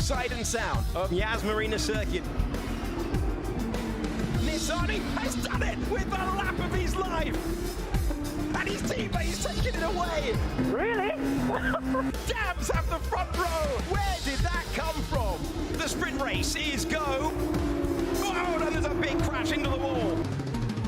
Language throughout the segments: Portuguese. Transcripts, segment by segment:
sight and sound of Yas Marina Circuit. Nissany has done it with the lap of his life. And his teammate's taking it away. Really? Dabs have the front row. Where did that come from? The sprint race is go. Oh, and there's a big crash into the wall.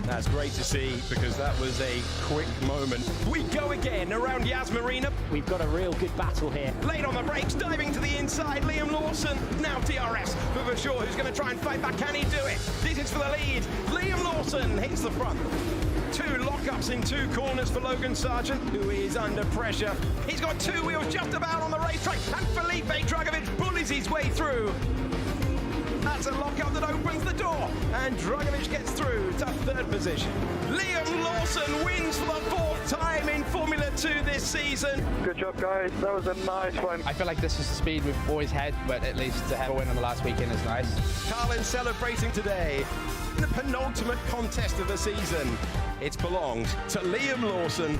That's great to see because that was a quick moment. We go again around Yas Marina. We've got a real good battle here. Late on the brakes, diving to the inside, Liam Lawson. Now DRS for Vershaw, who's going to try and fight back. Can he do it? This is for the lead. Liam Lawson hits the front. Two lockups in two corners for Logan Sargent, who is under pressure. He's got two wheels just about on the racetrack, and Felipe Drugovich bullies his way through. That's a lockup that opens the door, and Drugovich gets through to third position. Liam Lawson wins for the fourth time in Formula 2 this season. Good job, guys. That was a nice one. I feel like this is the speed we've always had, but at least to have a win on the last weekend is nice. Carlin celebrating today in the penultimate contest of the season. It's belonged to Liam Lawson.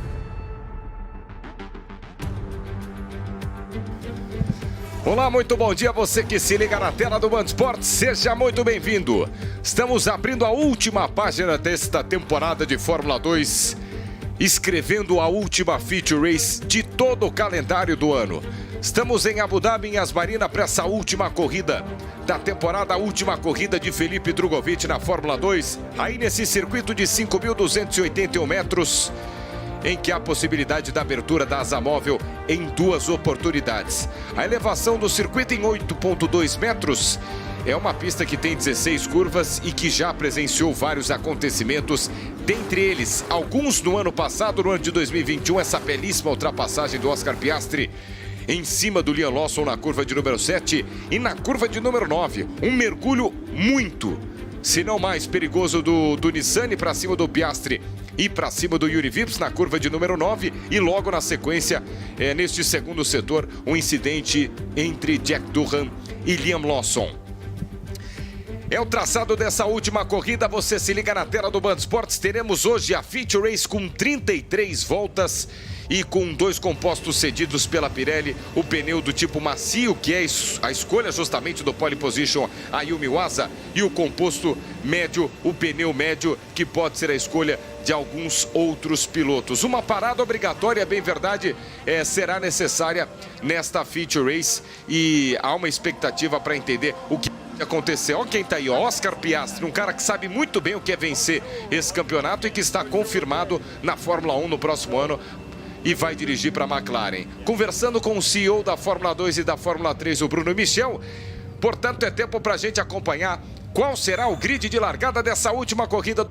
Olá, muito bom dia a você que se liga na tela do Band Sports, seja muito bem-vindo. Estamos abrindo a última página desta temporada de Fórmula 2, escrevendo a última feature race de todo o calendário do ano. Estamos em Abu Dhabi, em Yas Marina, para essa última corrida da temporada, a última corrida de Felipe Drugovich na Fórmula 2, aí nesse circuito de 5.281 metros, em que há possibilidade da abertura da asa móvel em duas oportunidades. A elevação do circuito em 8,2 metros é uma pista que tem 16 curvas e que já presenciou vários acontecimentos, dentre eles alguns no ano passado, no ano de 2021, essa belíssima ultrapassagem do Oscar Piastri em cima do Liam Lawson na curva de número 7 e na curva de número 9, um mergulho muito, se não mais perigoso do Nissany para cima do Piastri e para cima do Yuri Vips na curva de número 9 e logo na sequência, neste segundo setor, um incidente entre Jack Durham e Liam Lawson. É o traçado dessa última corrida, você se liga na tela do Band Sports. Teremos hoje a Feature Race com 33 voltas e com dois compostos cedidos pela Pirelli, o pneu do tipo macio, que é a escolha justamente do pole position Ayumu Iwasa, e o composto médio, o pneu médio, que pode ser a escolha de alguns outros pilotos. Uma parada obrigatória, bem verdade, será necessária nesta Feature Race e há uma expectativa para entender o que acontecer. Olha quem tá aí, Oscar Piastri, um cara que sabe muito bem o que é vencer esse campeonato e que está confirmado na Fórmula 1 no próximo ano e vai dirigir para a McLaren. Conversando com o CEO da Fórmula 2 e da Fórmula 3, o Bruno Michel, portanto é tempo para a gente acompanhar qual será o grid de largada dessa última corrida.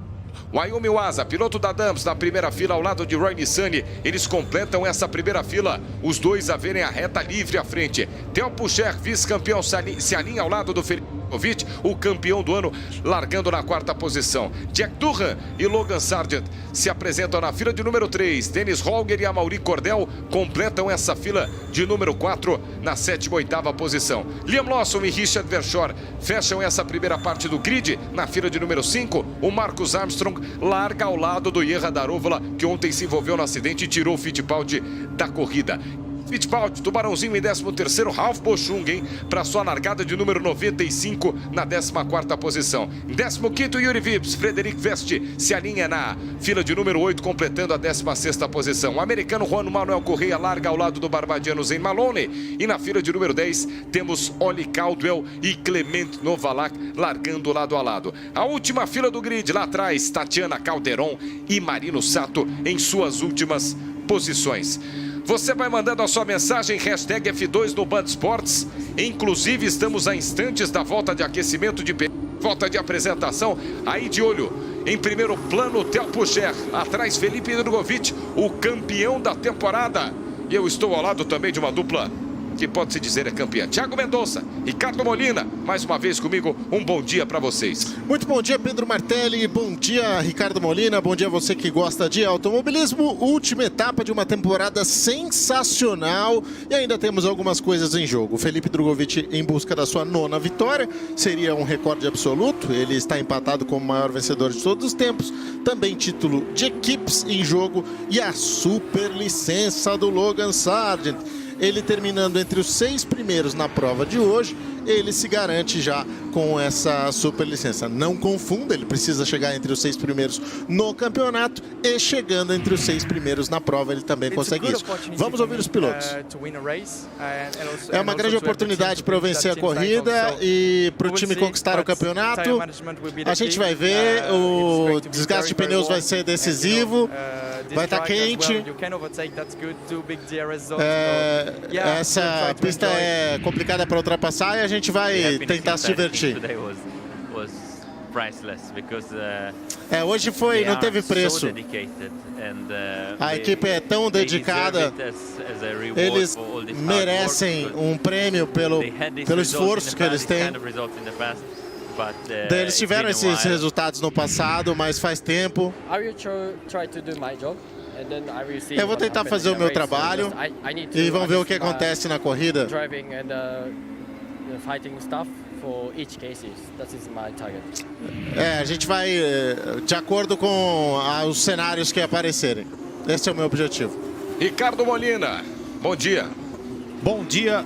O Ayumu Iwasa, piloto da Dams, na primeira fila ao lado de Roy Nissany. Eles completam essa primeira fila, os dois a verem a reta livre à frente. Theo Pourchaire, vice-campeão, se alinha ao lado do Felipe Drugovich, o campeão do ano, largando na quarta posição. Jack Durham e Logan Sargent se apresentam na fila de número 3. Dennis Holger e Amaury Cordel completam essa fila de número 4 na sétima e oitava posição. Liam Lawson e Richard Vershaw fecham essa primeira parte do grid na fila de número 5. O Marcus Armstrong larga ao lado do Jehan Daruvala, que ontem se envolveu no acidente e tirou o Fittipaldi da corrida. Fittipaldi, Tubarãozinho em 13º, Ralf Boschung, para sua largada de número 95 na 14ª posição. Em 15º, Yuri Vips, Frederic Veste se alinha na fila de número 8, completando a 16ª posição. O americano Juan Manuel Correia larga ao lado do barbadiano Zane Maloney. E na fila de número 10, temos Oli Caldwell e Clement Novalak largando lado a lado. A última fila do grid, lá atrás, Tatiana Calderon e Marino Sato em suas últimas posições. Você vai mandando a sua mensagem, hashtag F2 no Band Sports. Inclusive, estamos a instantes da volta de aquecimento de volta de apresentação. Aí de olho, em primeiro plano, Theo Pourchaire. Atrás, Felipe Drugovich, o campeão da temporada. E eu estou ao lado também de uma dupla que pode-se dizer é campeã. Thiago Mendonça, Ricardo Molina, mais uma vez comigo, um bom dia para vocês. Muito bom dia, Pedro Martelli, bom dia, Ricardo Molina, bom dia a você que gosta de automobilismo. Última etapa de uma temporada sensacional e ainda temos algumas coisas em jogo. Felipe Drugovich em busca da sua 9ª vitória, seria um recorde absoluto, ele está empatado como o maior vencedor de todos os tempos. Também título de equipes em jogo e a super licença do Logan Sargent. Ele terminando entre os 6 primeiros na prova de hoje, ele se garante já com essa superlicença. Não confunda, ele precisa chegar entre os 6 primeiros no campeonato e chegando entre os 6 primeiros na prova, ele também consegue isso. Vamos ouvir os pilotos. É uma grande oportunidade para eu vencer a corrida e para o time conquistar o campeonato. A gente vai ver, o desgaste de pneus vai ser decisivo, vai estar quente. Essa pista é complicada para ultrapassar e a gente vai tentar se divertir. Hoje não teve preço. A equipe é tão dedicada, eles merecem um prêmio pelo esforço que eles têm. Eles tiveram esses resultados no passado, mas faz tempo. Eu vou tentar fazer o meu trabalho e vamos ver o que acontece na corrida. A gente vai de acordo com os cenários que aparecerem. Esse é o meu objetivo. Ricardo Molina, bom dia. Bom dia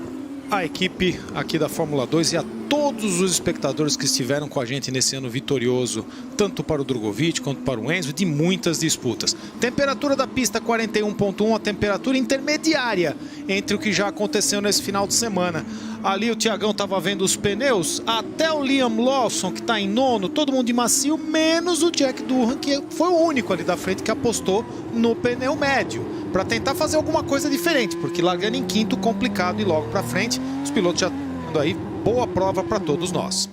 à equipe aqui da Fórmula 2 e a todos os espectadores que estiveram com a gente nesse ano vitorioso, tanto para o Drugovich quanto para o Enzo, de muitas disputas. Temperatura da pista 41.1, a temperatura intermediária entre o que já aconteceu nesse final de semana. Ali o Thiagão estava vendo os pneus, até o Liam Lawson, que está em nono, todo mundo de macio, menos o Jack Durham, que foi o único ali da frente que apostou no pneu médio, para tentar fazer alguma coisa diferente, porque largando em quinto, complicado e logo para frente, os pilotos já estão aí. Boa prova para todos nós.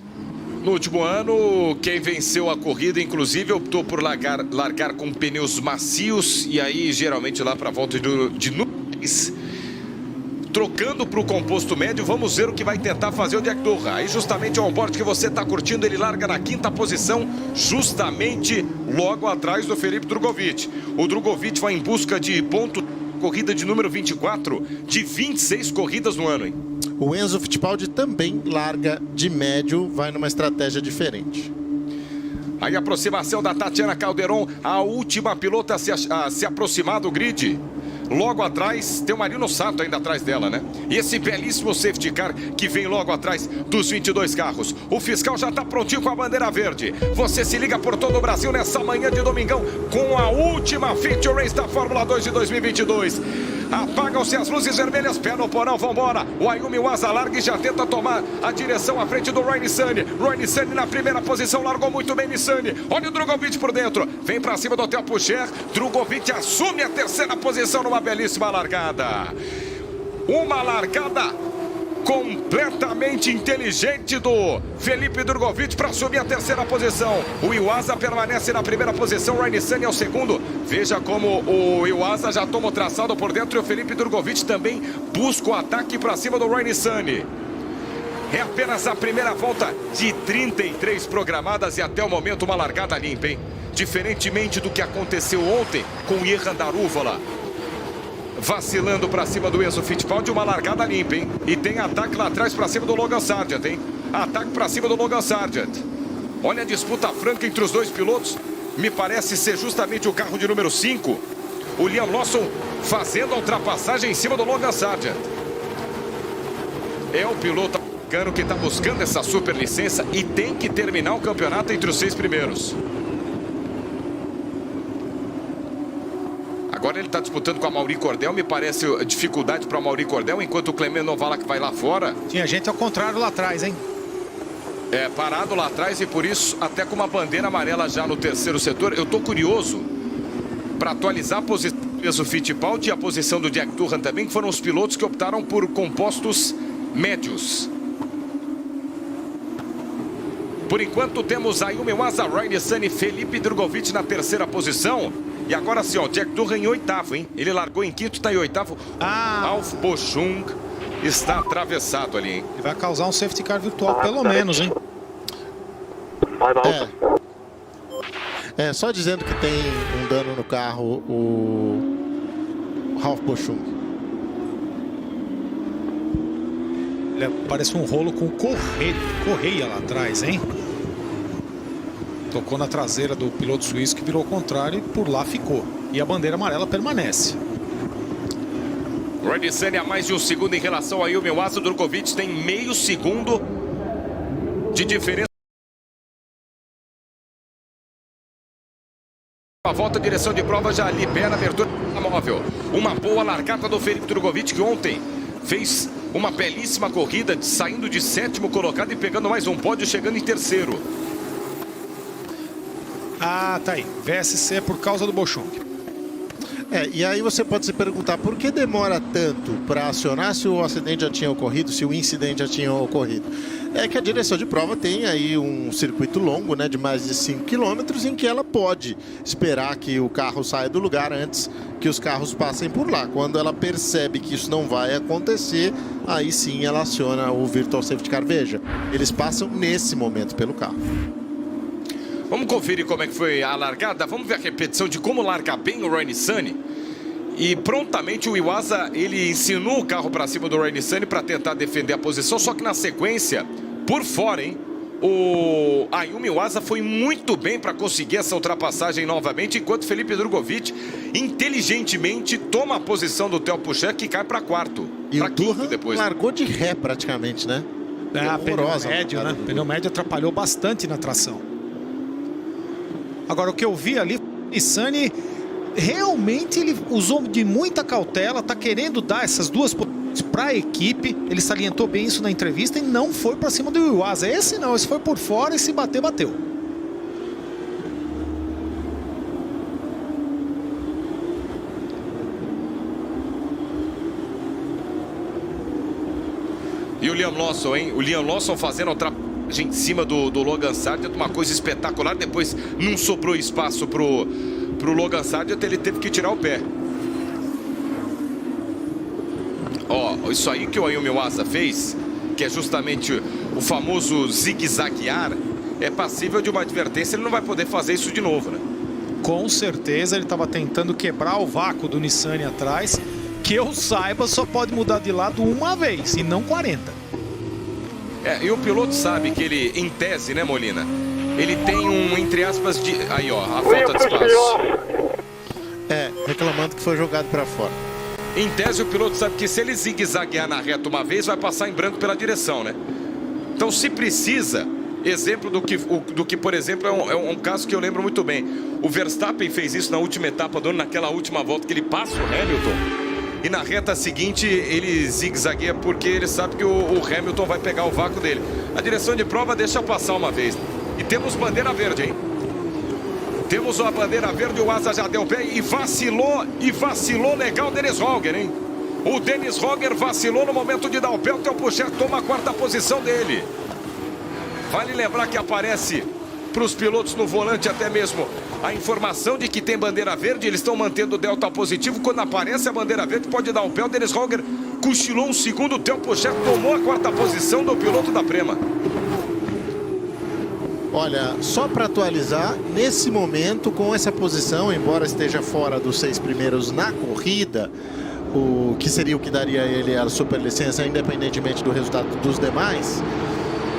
No último ano, quem venceu a corrida, inclusive, optou por largar com pneus macios e aí, geralmente, lá para a volta de nuvens. Trocando para o composto médio, vamos ver o que vai tentar fazer o Jack Durham. Aí, justamente, o onboard que você está curtindo, ele larga na 5ª posição, justamente logo atrás do Felipe Drugovich. O Drugovich vai em busca de ponto, corrida de número 24, de 26 corridas no ano, hein? O Enzo Fittipaldi também larga de médio, vai numa estratégia diferente. Aí a aproximação da Tatiana Calderon, a última pilota a se aproximar do grid. Logo atrás, tem o Marino Sato ainda atrás dela, né? E esse belíssimo safety car que vem logo atrás dos 22 carros. O fiscal já está prontinho com a bandeira verde. Você se liga por todo o Brasil nessa manhã de domingão com a última Feature Race da Fórmula 2 de 2022. Apagam-se as luzes vermelhas, pé no porão, vambora. O Ayumi Iwasa larga e já tenta tomar a direção à frente do Roy Nissany. Roy Nissany na primeira posição, largou muito bem Nissany. Olha o Drugovich por dentro, vem pra cima do Hotel Pucher. Drugovich assume a 3ª posição numa belíssima largada. Uma largada completamente inteligente do Felipe Drugovich para assumir a 3ª posição. O Iwasa permanece na 1ª posição, o Roy Nissany é o 2º. Veja como o Iwasa já toma o traçado por dentro e o Felipe Drugovich também busca o ataque para cima do Roy Nissany. É apenas a primeira volta de 33 programadas e até o momento uma largada limpa, hein? Diferentemente do que aconteceu ontem com o Jehan Daruvala. Vacilando para cima do Enzo Fittipaldi, uma largada limpa, hein? E tem ataque lá atrás para cima do Logan Sargent, hein? Ataque para cima do Logan Sargent. Olha a disputa franca entre os dois pilotos. Me parece ser justamente o carro de número 5. O Liam Lawson fazendo a ultrapassagem em cima do Logan Sargent. É o piloto americano que está buscando essa superlicença e tem que terminar o campeonato entre os 6 primeiros. Agora ele está disputando com a Mauri Cordel, me parece dificuldade para a Mauri Cordel, enquanto o Clement Novalak vai lá fora. Tinha gente ao contrário lá atrás, hein? Parado lá atrás e por isso até com uma bandeira amarela já no 3º setor. Eu estou curioso para atualizar a posição do Enzo Fittipaldi e a posição do Jack Durham também, que foram os pilotos que optaram por compostos médios. Por enquanto temos Ayumi Iwasa, Roy Nissany, Felipe Drugovich na 3ª posição. E agora sim, ó, Jack Durham em 8º, hein? Ele largou em 5º, está em 8º. Alf Boschung está atravessado ali, hein? Ele vai causar um safety car virtual, pelo menos, hein? Só dizendo que tem um dano no carro, o Ralf Boschung. Ele parece um rolo com correia lá atrás, hein? Tocou na traseira do piloto suíço que virou ao contrário e por lá ficou. E a bandeira amarela permanece. Roy Nissany a mais de 1 segundo em relação a Ayumi Iwasa. O Drugovich tem meio segundo de diferença. A volta, direção de prova já libera a abertura da móvel. Uma boa largada do Felipe Drugovich, que ontem fez uma belíssima corrida, saindo de 7º colocado e pegando mais um pódio, chegando em 3º. Ah, tá aí. VSC é por causa do Bochung. E aí você pode se perguntar por que demora tanto para acionar se o acidente já tinha ocorrido, se o incidente já tinha ocorrido. É que a direção de prova tem aí um circuito longo, né, de mais de 5 km, em que ela pode esperar que o carro saia do lugar antes que os carros passem por lá. Quando ela percebe que isso não vai acontecer, aí sim ela aciona o Virtual Safety Car. Veja, eles passam nesse momento pelo carro. Vamos conferir como é que foi a largada. Vamos ver a repetição de como larga bem o Roy Nissany. E prontamente o Iwasa, ele ensinou o carro para cima do Roy Nissany para tentar defender a posição. Só que na sequência, por fora, hein? O Ayumu Iwasa foi muito bem para conseguir essa ultrapassagem novamente, enquanto Felipe Drugovich inteligentemente toma a posição do Theo Puchet, que cai para 4º. E para o 5º Durham depois. Largou de ré praticamente, né? Pneu médio, né? Pneu médio atrapalhou bastante na tração. Agora, o que eu vi ali, o Nissany realmente ele usou de muita cautela, tá querendo dar essas duas posições para a equipe. Ele salientou bem isso na entrevista e não foi para cima do Iwasa. Esse não, esse foi por fora e se bater, bateu. E o Liam Lawson, hein? O Liam Lawson fazendo a ultrapassagem em cima do Logan Sargent, uma coisa espetacular. Depois não sobrou espaço pro Logan Sargent, ele teve que tirar o pé. Ó, isso aí que o Ayumu Iwasa fez, que é justamente o famoso zigue-zaguear, é passível de uma advertência. Ele não vai poder fazer isso de novo, né? Com certeza ele estava tentando quebrar o vácuo do Nissany atrás. Que eu saiba, só pode mudar de lado uma vez e não 40. E o piloto sabe que ele, em tese, né, Molina? Ele tem um, entre aspas, de... Aí, ó, a falta de espaço. Reclamando que foi jogado para fora. Em tese, o piloto sabe que se ele zigue-zaguear na reta uma vez, vai passar em branco pela direção, né? Então, se precisa, exemplo do que por exemplo, é um caso que eu lembro muito bem. O Verstappen fez isso na última etapa do ano, naquela última volta que ele passa o Hamilton. E na reta seguinte ele zigue-zagueia porque ele sabe que o Hamilton vai pegar o vácuo dele. A direção de prova deixa passar uma vez. E temos bandeira verde, hein? Temos a bandeira verde, o Asa já deu pé e vacilou legal o Dennis Hauger, hein? O Dennis Hauger vacilou no momento de dar o pé, o Theo Puchet toma a 4ª posição dele. Vale lembrar que aparece para os pilotos no volante até mesmo a informação de que tem bandeira verde. Eles estão mantendo o delta positivo. Quando aparece a bandeira verde, pode dar o pé. O Dennis Hauger cochilou um segundo. O Theo Puchet tomou a 4ª posição do piloto da Prema. Olha, só para atualizar, nesse momento, com essa posição, embora esteja fora dos 6 primeiros na corrida, o que seria o que daria a ele a superlicença, independentemente do resultado dos demais.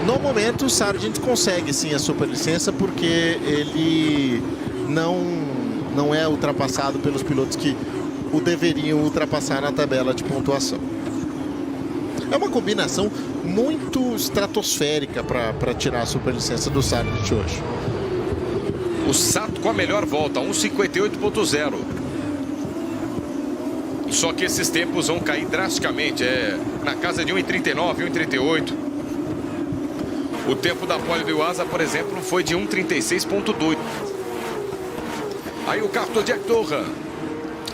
No momento, o Sargent consegue sim a superlicença, porque ele não é ultrapassado pelos pilotos que o deveriam ultrapassar na tabela de pontuação. É uma combinação muito estratosférica para tirar a superlicença do Sargent hoje. O Sato com a melhor volta, 1:58.0. Só que esses tempos vão cair drasticamente, na casa de 1:39, 1:38. O tempo da pole do Iwasa, por exemplo, foi de 1:36.2. Aí o carro do Jack Durham.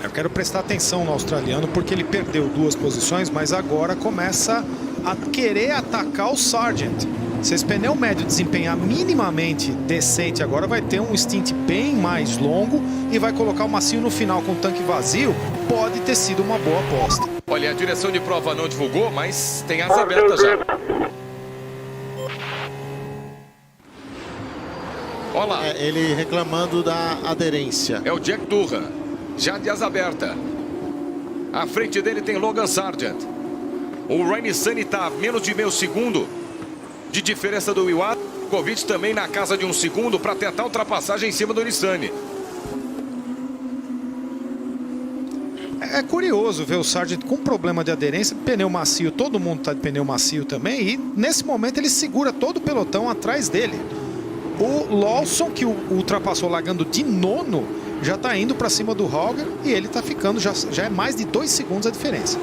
Eu quero prestar atenção no australiano porque ele perdeu 2 posições, mas agora começa a querer atacar o Sargent. Se esse pneu médio desempenhar minimamente decente agora, vai ter um stint bem mais longo e vai colocar o macio no final com o tanque vazio. Pode ter sido uma boa aposta. Olha, a direção de prova não divulgou, mas tem asa aberta já. Olha lá. Ele reclamando da aderência. É o Jack Durham, já de asa aberta. À frente dele tem Logan Sargent. O Roy Nissany está a menos de meio segundo de diferença do Iwasa. O Drugovich também na casa de 1 segundo para tentar ultrapassagem em cima do Nissany. É curioso ver o Sargent com problema de aderência, pneu macio, todo mundo está de pneu macio também, e nesse momento ele segura todo o pelotão atrás dele. O Lawson, que o ultrapassou largando de nono, já está indo para cima do Hauger e ele está ficando, já é mais de 2 segundos a diferença.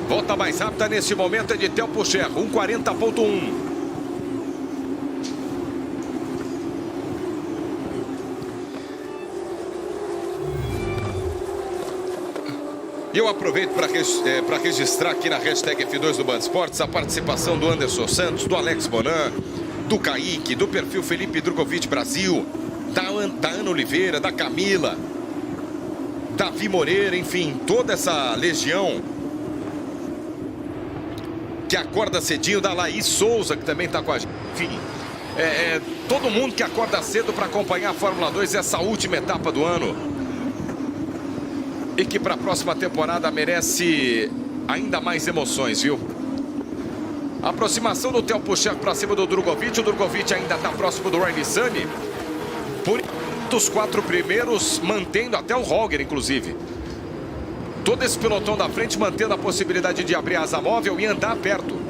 Volta mais rápida nesse momento é de Theo Pourchaire, 1:40.1. E eu aproveito para registrar aqui na hashtag F2 do Band Esportes a participação do Anderson Santos, do Alex Bonan, do Kaique, do perfil Felipe Drogovic Brasil, da Ana Oliveira, da Camila, Davi Moreira, enfim, toda essa legião que acorda cedinho, da Laís Souza, que também está com a gente. Enfim, todo mundo que acorda cedo para acompanhar a Fórmula 2, essa última etapa do ano. E que para a próxima temporada merece ainda mais emoções, viu? A aproximação do Theo Pourchaire para cima do Drugovic. O Drugovic ainda está próximo do Ryan Nissany. Por os 4 primeiros, mantendo até o Hauger, inclusive. Todo esse pelotão da frente mantendo a possibilidade de abrir a asa móvel e andar perto.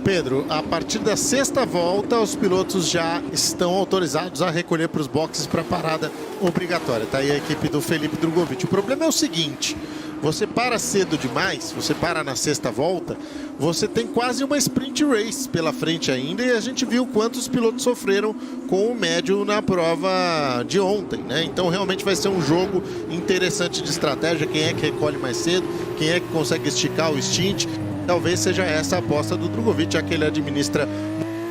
Pedro, a partir da 6ª volta, os pilotos já estão autorizados a recolher para os boxes para parada obrigatória. Tá aí a equipe do Felipe Drugovic. O problema é o seguinte: você para cedo demais, você para na 6ª volta, você tem quase uma sprint race pela frente ainda, e a gente viu quantos pilotos sofreram com o médio na prova de ontem, né? Então realmente vai ser um jogo interessante de estratégia. Quem é que recolhe mais cedo, quem é que consegue esticar o stint. Talvez seja essa a aposta do Drugovic, já que ele administra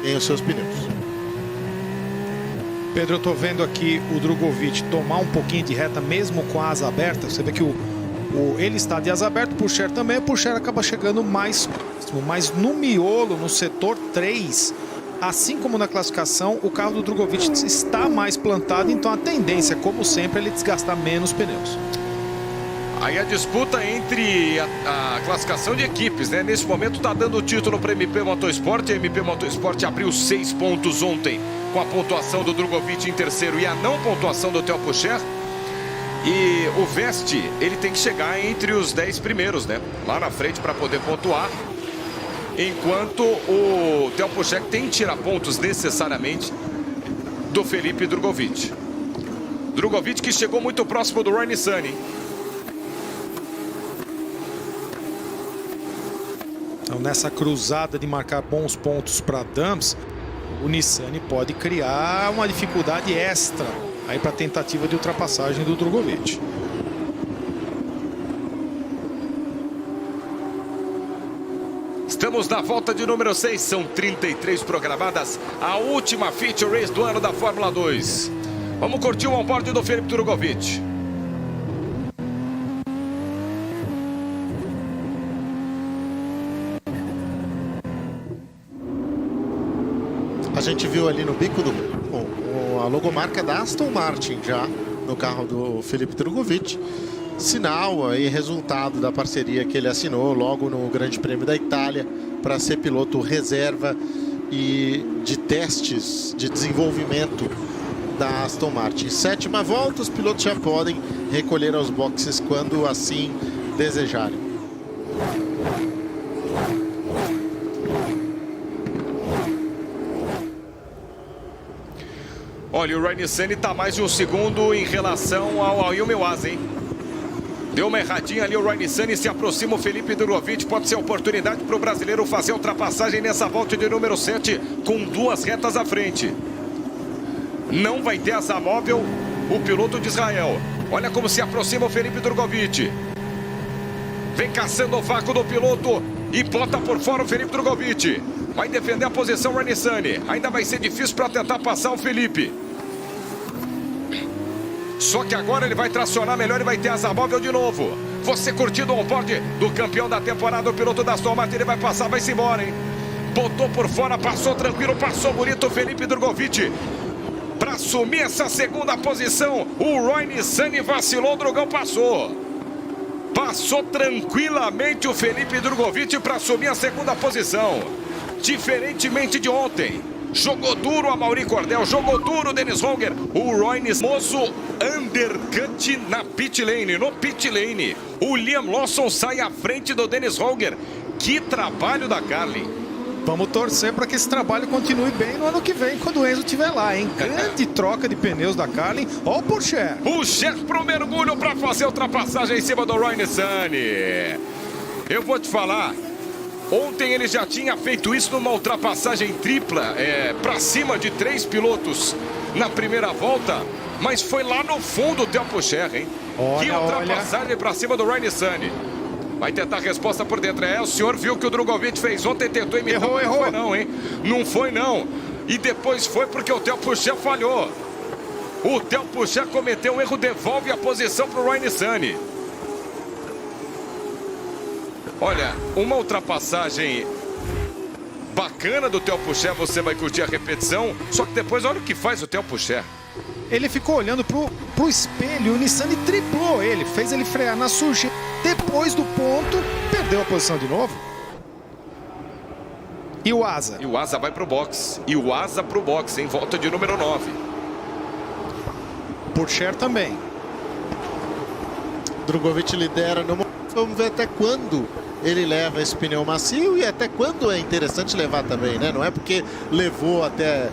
bem os seus pneus. Pedro, eu tô vendo aqui o Drugovic tomar um pouquinho de reta mesmo com a asa aberta. Você vê que ele está de asa aberta, o Pourchaire também. O Pourchaire acaba chegando mais no miolo, no setor 3. Assim como na classificação, o carro do Drugovic está mais plantado, então a tendência, como sempre, é ele desgastar menos pneus. Aí a disputa entre a classificação de equipes, né? Nesse momento está dando o título para a MP Motorsport. A MP Motorsport abriu 6 pontos ontem com a pontuação do Drugovic em terceiro e a não pontuação do Theo Pourchaire. E o Veste, ele tem que chegar entre os 10 primeiros, né? Lá na frente para poder pontuar. Enquanto o Theo Pourchaire tem que tirar pontos necessariamente do Felipe Drugovic. Drugovic que chegou muito próximo do Ryan Nissany. Então, nessa cruzada de marcar bons pontos para Dams, o Nissany pode criar uma dificuldade extra aí para a tentativa de ultrapassagem do Drugovic. Estamos na volta de número 6, são 33 programadas, a última feature race do ano da Fórmula 2. Vamos curtir o onboard do Felipe Drugovic. A gente viu ali no bico a logomarca da Aston Martin já no carro do Felipe Drugovic. Sinal aí, resultado da parceria que ele assinou logo no Grande Prêmio da Itália para ser piloto reserva e de testes de desenvolvimento da Aston Martin. 7ª volta, os pilotos já podem recolher aos boxes quando assim desejarem. Olha, o Ryan Nissany está mais de um segundo em relação ao Yumi Wasa, hein? Deu uma erradinha ali o Ryan Nissany, se aproxima o Felipe Drugovic. Pode ser oportunidade para o brasileiro fazer a ultrapassagem nessa volta de número 7 com 2 retas à frente. Não vai ter asa móvel o piloto de Israel. Olha como se aproxima o Felipe Drugovic. Vem caçando o vácuo do piloto e bota por fora o Felipe Drugovic. Vai defender a posição o Ryan Nissany. Ainda vai ser difícil para tentar passar o Felipe. Só que agora ele vai tracionar melhor e vai ter asa móvel de novo. Você curtindo o onboard do campeão da temporada, o piloto da Aston Martin, ele vai passar, vai-se embora, hein? Botou por fora, passou tranquilo, passou bonito o Felipe Drugovic. Para assumir essa 2ª posição, o Ryan Nissany vacilou, o Drugão passou. Passou tranquilamente o Felipe Drugovic para assumir a 2ª posição. Diferentemente de ontem, Jogou duro a Mauri Cordel, jogou duro o Dennis Holger. O Royne Moço undercut na pit lane, no pit lane. O Liam Lawson sai à frente do Dennis Holger. Que trabalho da Carlin. Vamos torcer para que esse trabalho continue bem no ano que vem, quando o Enzo estiver lá, hein? Grande troca de pneus da Carlin. Ó o Pourchaire. Pourchaire pro mergulho para fazer a ultrapassagem em cima do Royne Sani. Eu vou te falar, ontem ele já tinha feito isso numa ultrapassagem tripla, para cima de 3 pilotos na primeira volta, mas foi lá no fundo o Theo Pourchaire, hein? Que ultrapassagem para cima do Royne Sani. Vai tentar a resposta por dentro. O senhor viu que o Drogovic fez ontem, tentou imitar. Errou. Não foi não, hein? Não foi não. E depois foi porque o Theo Pourchaire falhou. O Theo Pourchaire cometeu um erro, devolve a posição para o Royne Sani. Olha, uma ultrapassagem bacana do Theo Pourchaire, você vai curtir a repetição. Só que depois olha o que faz o Theo Pourchaire. Ele ficou olhando pro espelho, o Nissany driblou ele, fez ele frear na sujeira. Depois do ponto, perdeu a posição de novo. E o Asa? E o Asa vai pro box. E o Asa pro box, em volta de número 9. Pourchaire também. Drogovic lidera no momento. Vamos ver até quando ele leva esse pneu macio e até quando é interessante levar também, né? Não é porque levou até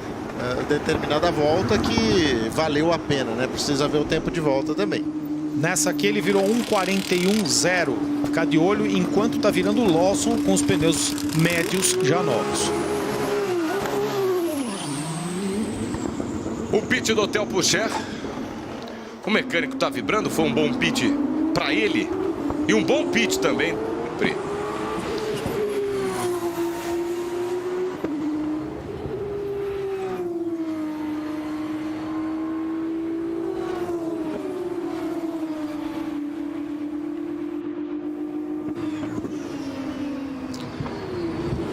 determinada volta que valeu a pena, né? Precisa ver o tempo de volta também. Nessa aqui ele virou 1:41.0. Ficar de olho enquanto tá virando o Lawson com os pneus médios já novos. O pit do Theo Pourchaire. O mecânico tá vibrando, foi um bom pit para ele. E um bom pit também.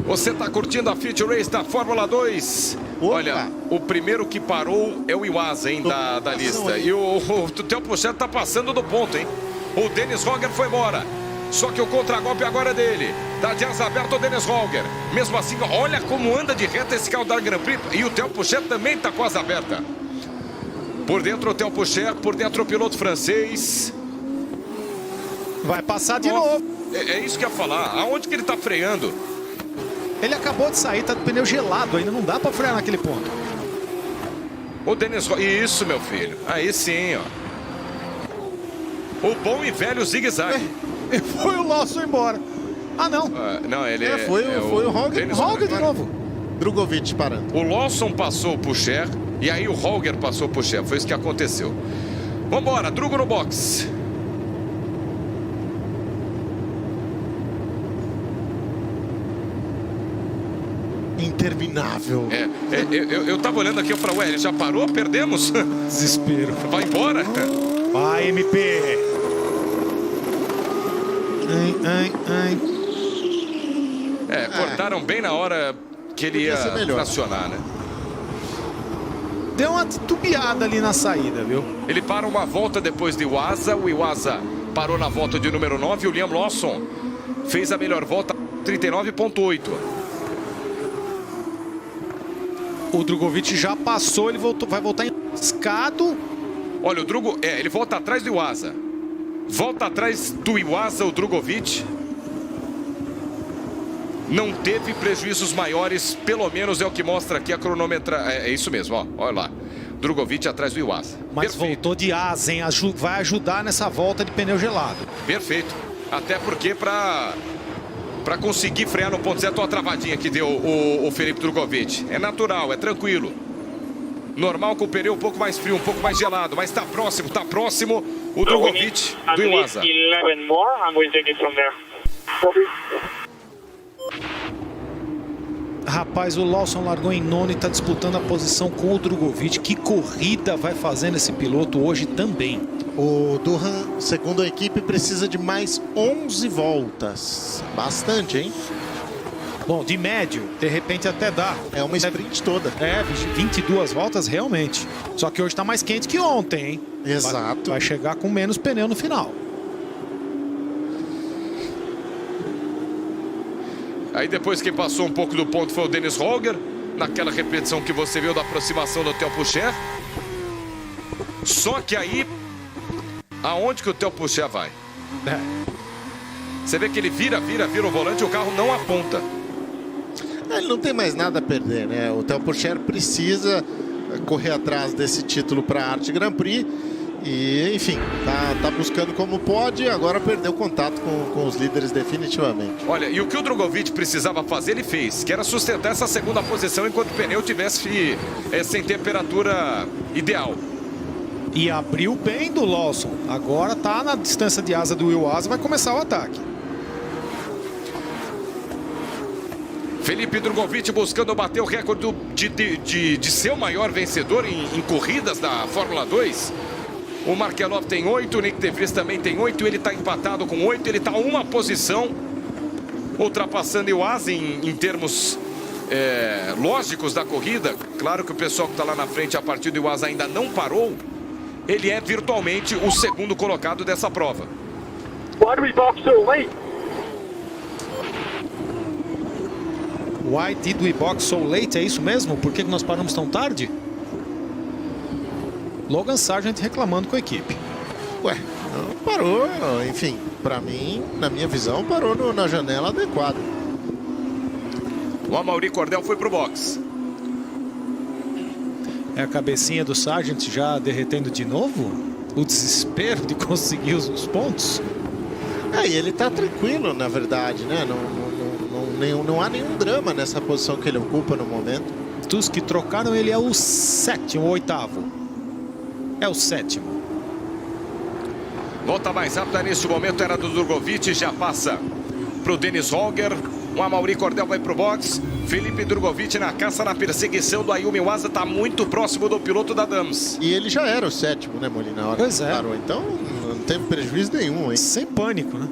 Você está curtindo a Feature Race da Fórmula 2? Opa. Olha, o primeiro que parou é o Iwasa, hein, da lista. E o Theo Pourchaire está passando do ponto, hein? O Dennis Holger foi embora. Só que o contragolpe agora é dele. Tá de asa aberta o Dennis Holger. Mesmo assim, olha como anda de reta esse carro da Grand Prix. E o Theo Pourchaire também está com asa aberta. Por dentro o Theo Pourchaire, por dentro o piloto francês. Vai passar de novo. É isso que eu ia falar. Aonde que ele está freando? Ele acabou de sair, tá de pneu gelado, ainda não dá para frear naquele ponto. O Dennis Holger, isso, meu filho. Aí sim, ó. O bom e velho zigue-zague. E foi o Lawson embora. Ah, não. Não, ele foi o Holger. Holger de novo. Drogovic parando. O Lawson passou o Pourchaire e aí o Holger passou o Pourchaire. Foi isso que aconteceu. Vambora, Drugo no box. Interminável. Eu tava olhando aqui pra ele já parou? Perdemos? Desespero. Vai embora? Vai, MP. Ai. Cortaram bem na hora que ele ia estacionar, né? Deu uma titubeada ali na saída, viu? Ele para uma volta depois de Iwasa. O Iwasa parou na volta de número 9. O Liam Lawson fez a melhor volta, 39.8. O Drogovic já passou, ele vai voltar escado. Olha, o Drugo, ele volta atrás do Iwasa. Volta atrás do Iwasa, o Drogovic. Não teve prejuízos maiores, pelo menos é o que mostra aqui a cronometra. É isso mesmo, ó, olha lá. Drogovic atrás do Iwasa. Mas perfeito. Voltou de asa, hein? Vai ajudar nessa volta de pneu gelado. Perfeito. Até porque para conseguir frear no ponto certo, a travadinha que deu o Felipe Drogovic. É natural, é tranquilo. Normal com o pneu um pouco mais frio, um pouco mais gelado, mas tá próximo o Drogovic do Iwasa. Rapaz, o Lawson largou em nono e tá disputando a posição com o Drogovic. Que corrida vai fazendo esse piloto hoje também. O Durham, segundo a equipe, precisa de mais 11 voltas. Bastante, hein? Bom, de médio, de repente até dá. É uma sprint toda. 22 voltas realmente. Só que hoje tá mais quente que ontem, hein? Exato. Vai chegar com menos pneu no final. Aí depois quem passou um pouco do ponto foi o Dennis Holger. naquela repetição que você viu da aproximação do Theo Pourchaire. Só que aí, aonde que o Theo Pourchaire vai? Você vê que ele vira o volante e o carro não aponta. Ele não tem mais nada a perder, né? O Theo Pourchaire precisa correr atrás desse título para a Arte Grand Prix. E, enfim, tá buscando como pode, agora perdeu contato com os líderes definitivamente. Olha, e o que o Drugovich precisava fazer, ele fez, que era sustentar essa segunda posição enquanto o pneu tivesse sem temperatura ideal. E abriu bem do Lawson. Agora tá na distância de asa do Will Asa, vai começar o ataque. Felipe Drugovich buscando bater o recorde de ser o maior vencedor em corridas da Fórmula 2. O Markelov tem 8, o Nick De Vries também tem 8, ele está empatado com 8, ele está uma posição, ultrapassando o Asa em termos lógicos da corrida. Claro que o pessoal que está lá na frente a partir do Asa ainda não parou. Ele é virtualmente o segundo colocado dessa prova. Why do we box so late? Why did we box so late? É isso mesmo? Por que nós paramos tão tarde? Logan Sargent reclamando com a equipe. Ué, não parou, enfim, para mim, na minha visão, parou na janela adequada. O Amaury Cordel foi pro box. É a cabecinha do Sargent já derretendo de novo? O desespero de conseguir os pontos? E ele tá tranquilo, na verdade, né? Não há nenhum drama nessa posição que ele ocupa no momento. Dos que trocaram, ele é o sétimo, o oitavo. É o sétimo. Volta mais rápida neste momento era do Drugovich, já passa pro Dennis Holger. O Amaury Cordel vai pro box. Felipe Drugovich na caça, na perseguição do Ayumi Iwasa, está muito próximo do piloto da Dams. E ele já era o sétimo, né, Molina? Na hora pois que é. parou. Então não teve prejuízo nenhum, hein? Sem pânico, né?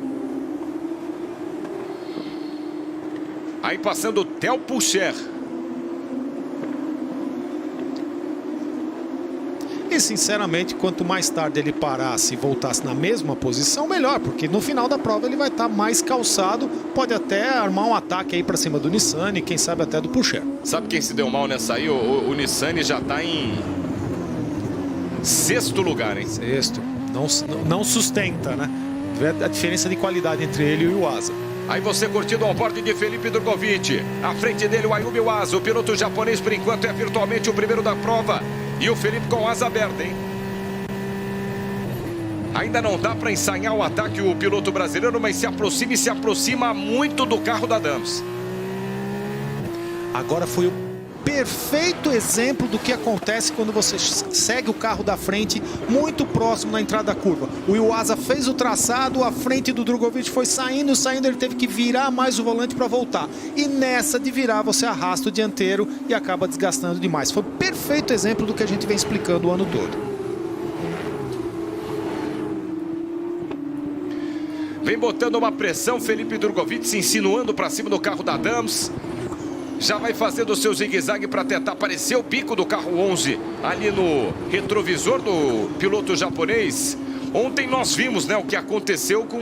Aí passando o Theo Pourchaire. E sinceramente, quanto mais tarde ele parasse e voltasse na mesma posição, melhor, porque no final da prova ele vai estar mais calçado, pode até armar um ataque aí para cima do Nissan e quem sabe até do Pourchaire. Sabe quem se deu mal nessa aí? O Nissan já está em sexto lugar, hein? Sexto. Não sustenta, né? Vê a diferença de qualidade entre ele e o Iwasa. Aí você curtindo o onboard de Felipe Drugovich. À frente dele o Ayumi Iwasa, o piloto japonês por enquanto é virtualmente o primeiro da prova. E o Felipe com asa aberta, hein? Ainda não dá para ensaiar o ataque o piloto brasileiro, mas se aproxima muito do carro da Dams. Agora foi o perfeito exemplo do que acontece quando você segue o carro da frente muito próximo na entrada da curva. O Iwasa fez o traçado, a frente do Drugovich foi saindo, ele teve que virar mais o volante para voltar. E nessa de virar você arrasta o dianteiro e acaba desgastando demais. Foi perfeito exemplo do que a gente vem explicando o ano todo. Vem botando uma pressão, Felipe Drugovich se insinuando para cima do carro da Dams. Já vai fazendo o seu zigue-zague para tentar aparecer o bico do carro 11 ali no retrovisor do piloto japonês. Ontem nós vimos, né, o que aconteceu com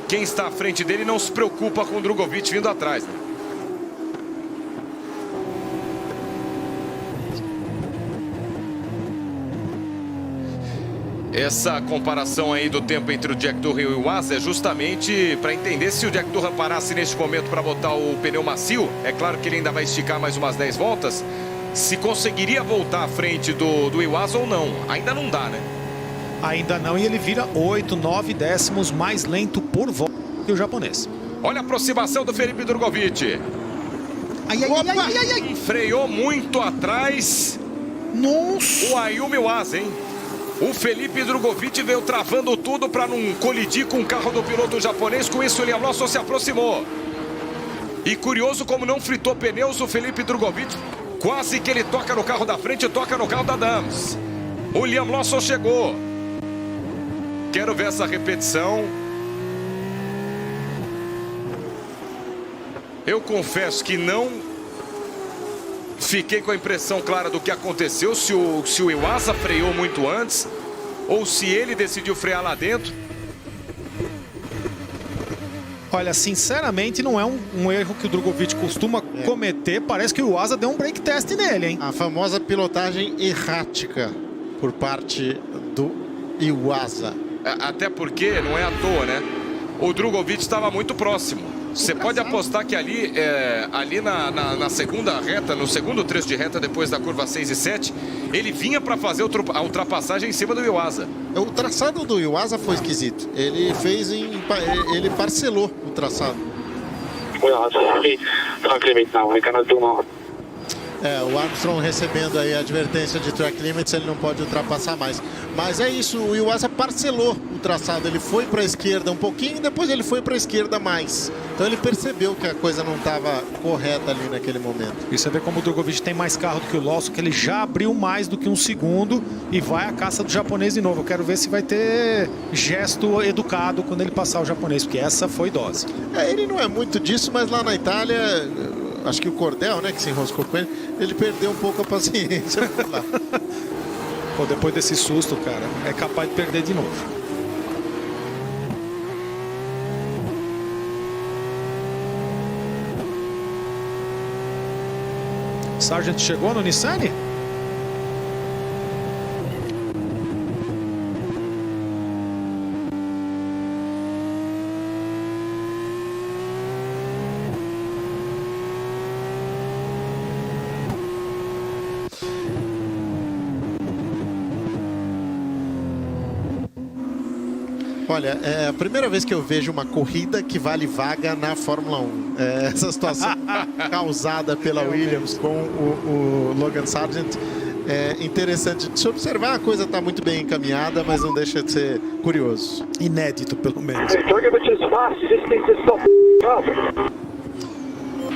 quem está à frente dele, não se preocupa com o Drugovich vindo atrás, né? Essa comparação aí do tempo entre o Jack Durham e o Iwasa é justamente para entender se o Jack Durham parasse neste momento para botar o pneu macio. É claro que ele ainda vai esticar mais umas 10 voltas. Se conseguiria voltar à frente do Iwasa ou não. Ainda não dá, né? Ainda não, e ele vira 8, 9 décimos mais lento por volta que o japonês. Olha a aproximação do Felipe Drugovich. Freou muito atrás. Nossa! O Ayumi Iwasa, hein? O Felipe Drugovich veio travando tudo para não colidir com o carro do piloto japonês. Com isso, o Liam Lawson se aproximou. E curioso como não fritou pneus o Felipe Drugovich. Quase que ele toca no carro da frente e toca no carro da Dams. O Liam Lawson chegou. Quero ver essa repetição. Eu confesso que não fiquei com a impressão clara do que aconteceu, se o Iwasa freou muito antes ou se ele decidiu frear lá dentro. Olha, sinceramente não é um erro que o Drugovich costuma cometer, parece que o Iwasa deu um break test nele, hein? A famosa pilotagem errática por parte do Iwasa. Até porque, não é à toa, né? O Drugovich estava muito próximo. Você pode apostar que ali na segunda reta, no segundo trecho de reta, depois da curva 6 e 7, ele vinha para fazer a ultrapassagem em cima do Iwasa. O traçado do Iwasa foi esquisito. Ele parcelou o traçado. O Armstrong recebendo aí a advertência de track limits, ele não pode ultrapassar mais. Mas é isso, o Iwasa parcelou o traçado. Ele foi para a esquerda um pouquinho, depois ele foi para a esquerda mais. Então ele percebeu que a coisa não estava correta ali naquele momento. E você vê como o Drugovich tem mais carro do que o Lawson, que ele já abriu mais do que um segundo e vai à caça do japonês de novo. Eu quero ver se vai ter gesto educado quando ele passar o japonês, porque essa foi dose. Ele não é muito disso, mas lá na Itália, acho que o Cordel, né, que se enroscou com ele perdeu um pouco a paciência. Pô, depois desse susto, cara, é capaz de perder de novo. Sargent chegou no Nissan? Olha, é a primeira vez que eu vejo uma corrida que vale vaga na Fórmula 1. Essa situação causada pela Williams com o Logan Sargent é interessante de se observar. A coisa está muito bem encaminhada, mas não deixa de ser curioso. Inédito, pelo menos.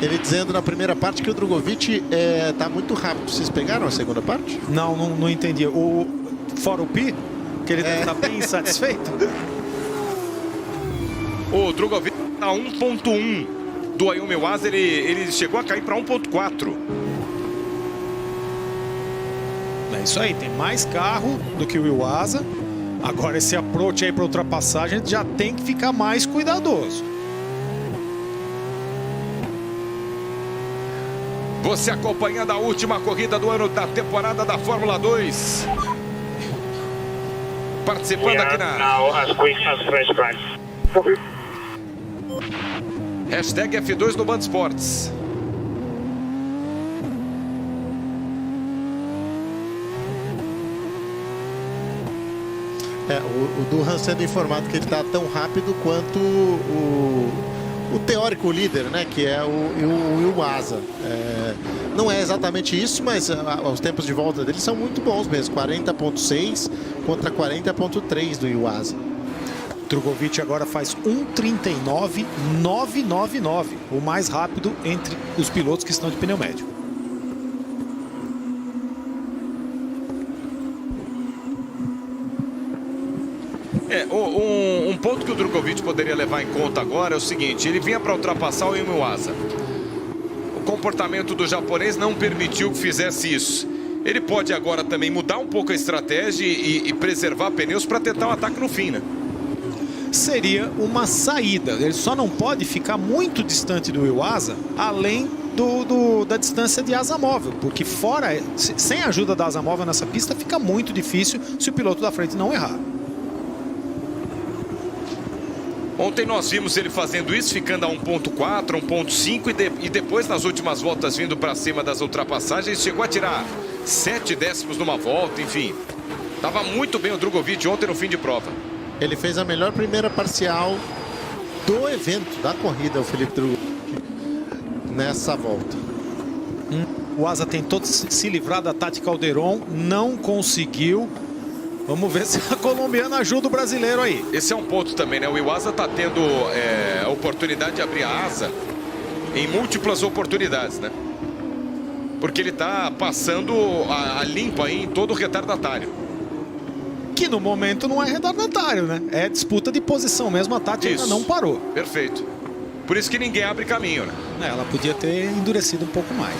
Ele dizendo na primeira parte que o Drugovich está muito rápido. Vocês pegaram a segunda parte? Não entendi. Fora o Pi, que ele deve estar bem insatisfeito. O Drugovich a 1.1 do Ayumu Iwasa, ele chegou a cair para 1.4. É isso aí, tem mais carro do que o Iwasa. Agora esse approach aí para ultrapassagem, a gente já tem que ficar mais cuidadoso. Você acompanhando a última corrida do ano da temporada da Fórmula 2. Participando aqui na hashtag F2 no Band Esportes. O Durham sendo informado que ele está tão rápido quanto o teórico líder, né, que é o Iwasa. Não é exatamente isso, mas os tempos de volta dele são muito bons mesmo. 40.6 contra 40.3 do Iwasa. Drugovich agora faz 1:39.999, o mais rápido entre os pilotos que estão de pneu médio. Um ponto que o Drugovich poderia levar em conta agora é o seguinte: ele vinha para ultrapassar o Iwasa. O comportamento do japonês não permitiu que fizesse isso. Ele pode agora também mudar um pouco a estratégia e preservar pneus para tentar um ataque no fim, né? Seria uma saída. Ele só não pode ficar muito distante do Iwasa, além da distância de asa móvel, porque sem a ajuda da asa móvel nessa pista fica muito difícil se o piloto da frente não errar. Ontem nós vimos ele fazendo isso, ficando a 1.4, 1.5 e depois nas últimas voltas vindo para cima das ultrapassagens, chegou a tirar 7 décimos numa volta, enfim. Estava muito bem o Drugovich ontem no fim de prova. Ele fez a melhor primeira parcial do evento, da corrida, o Felipe Drugovich, nessa volta. O Asa tentou se livrar da Tati Calderon, não conseguiu. Vamos ver se a colombiana ajuda o brasileiro aí. Esse é um ponto também, né? O Iwasa está tendo a oportunidade de abrir a asa em múltiplas oportunidades, né? Porque ele está passando a limpo aí em todo o retardatário. Que no momento não é retardatário, né? É disputa de posição mesmo, a Tati ainda não parou. Perfeito. Por isso que ninguém abre caminho, né? Ela podia ter endurecido um pouco mais.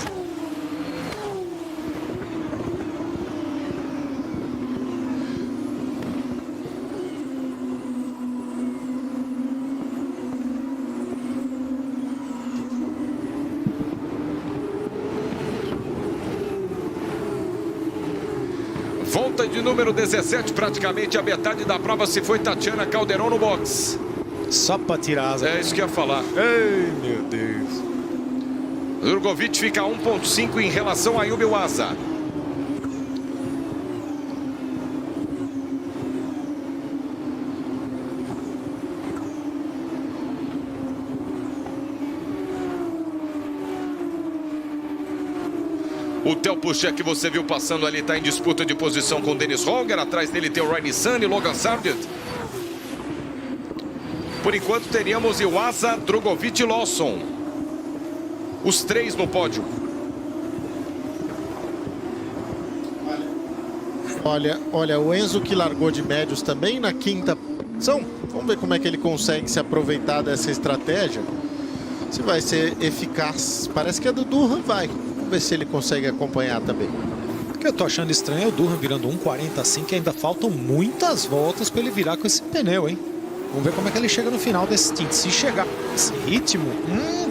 volta de número 17, praticamente a metade da prova se foi Tatiana Calderon no box. Só para tirar a asa. É isso que eu ia falar. Ei, meu Deus. Drugovich fica a 1,5 em relação a Yumi Waza. O Theo Pucher que você viu passando ali está em disputa de posição com o Dennis Holger. Atrás dele tem o Ryan Nissany e Logan Sargent. Por enquanto teríamos Iwasa, Drugovich e Lawson. Os três no pódio. Olha, o Enzo que largou de médios também na quinta posição. Vamos ver como é que ele consegue se aproveitar dessa estratégia. Se vai ser eficaz. Parece que a do Durham vai. Vamos ver se ele consegue acompanhar também. O que eu tô achando estranho é o Durham virando 1,45, que ainda faltam muitas voltas para ele virar com esse pneu, hein? Vamos ver como é que ele chega no final desse stint. Se chegar nesse ritmo,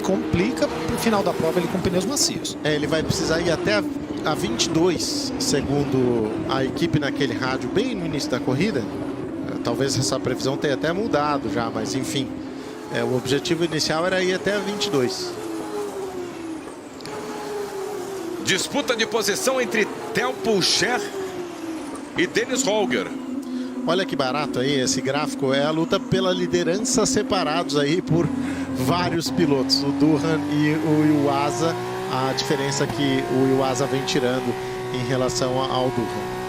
complica pro final da prova ele com pneus macios. Ele vai precisar ir até a 22, segundo a equipe naquele rádio, bem no início da corrida. Talvez essa previsão tenha até mudado já, mas enfim. O objetivo inicial era ir até a 22. Disputa de posição entre Theo Pucher e Dennis Holger. Olha que barato aí esse gráfico. É a luta pela liderança separados aí por vários pilotos. O Durham e o Iwasa. A diferença que o Iwasa vem tirando em relação ao Durham.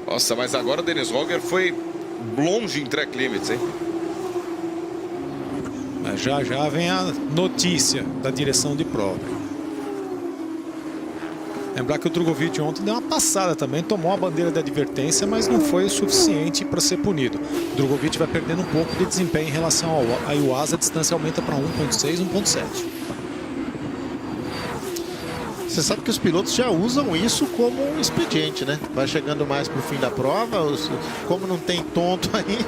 Nossa, mas agora o Dennis Holger foi longe em track limits, hein? Mas já vem a notícia da direção de prova. Lembrar que o Drugovich ontem deu uma passada também, tomou a bandeira de advertência, mas não foi o suficiente para ser punido. O Drugovich vai perdendo um pouco de desempenho em relação ao Iwasa, a distância aumenta para 1,6, 1,7. Você sabe que os pilotos já usam isso como um expediente, né? Vai chegando mais pro fim da prova, como não tem tonto aí,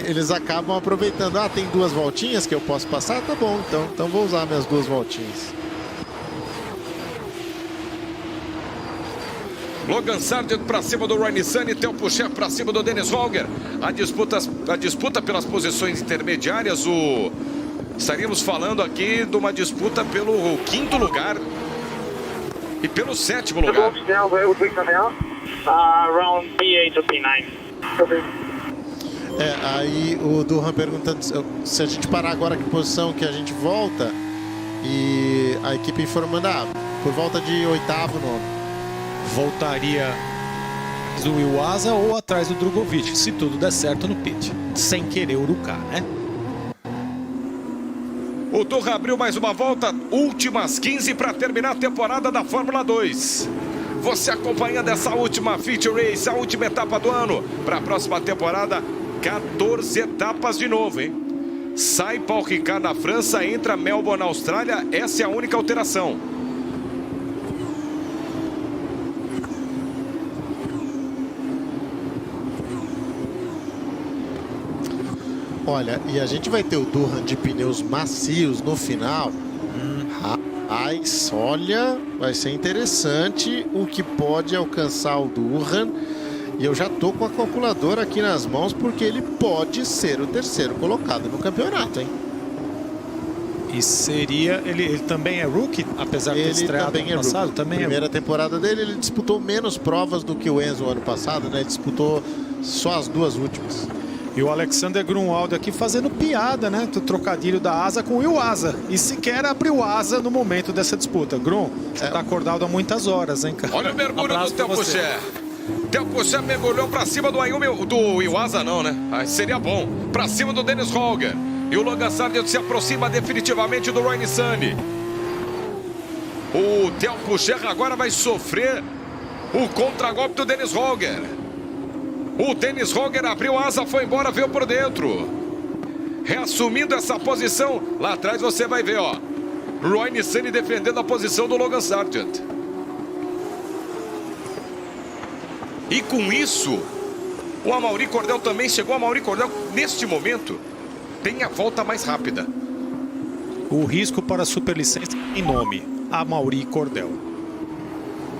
eles acabam aproveitando. Ah, tem 2 voltinhas que eu posso passar? Tá bom, então vou usar minhas 2 voltinhas. Logan Sargent para cima do Ryan Nissany, Theo Pucher para cima do Dennis Holger. A disputa pelas posições intermediárias, estaríamos falando aqui de uma disputa pelo 5º lugar e pelo 7º lugar. Around P8 or P9. Aí o Durham perguntando se a gente parar agora, que posição que a gente volta, e a equipe informando, por volta de 8º, 9º. Voltaria do Iwasa ou atrás do Drugovich, se tudo der certo no pit, sem querer urucar, né? O Durham abriu mais uma volta, últimas 15 para terminar a temporada da Fórmula 2. Você acompanhando essa última feature race, a última etapa do ano. Para a próxima temporada, 14 etapas de novo, hein? Sai Paul Ricard na França, entra Melbourne na Austrália, essa é a única alteração. Olha, e a gente vai ter o Durham de pneus macios no final. Rapaz, olha, vai ser interessante o que pode alcançar o Durham. E eu já tô com a calculadora aqui nas mãos, porque ele pode ser o 3º colocado no campeonato, hein? E seria... Ele também é rookie, apesar de ter estreado ano passado? Também Primeira temporada dele, ele disputou menos provas do que o Enzo ano passado, né? Ele disputou só as 2 últimas. E o Alexander Grunwald aqui fazendo piada, né? Do trocadilho da asa com o Iwasa. E sequer abriu asa no momento dessa disputa. Grun, você tá acordado há muitas horas, hein, cara? Olha o mergulho do Theo Pucher. Theo Pucher mergulhou pra cima do Iwasa, não, né? Seria bom. Pra cima do Dennis Holger. E o Logan Sargent se aproxima definitivamente do Ryan Nissany. O Theo Pucher agora vai sofrer o contragolpe do Dennis Holger. O Dennis Holger abriu asa, foi embora, veio por dentro. Reassumindo essa posição, lá atrás você vai ver, ó. Ryan Nissany defendendo a posição do Logan Sargent. E com isso, o Amaury Cordel também chegou. O Amaury Cordel, neste momento, tem a volta mais rápida. O risco para a superlicença em nome, Amaury Cordel.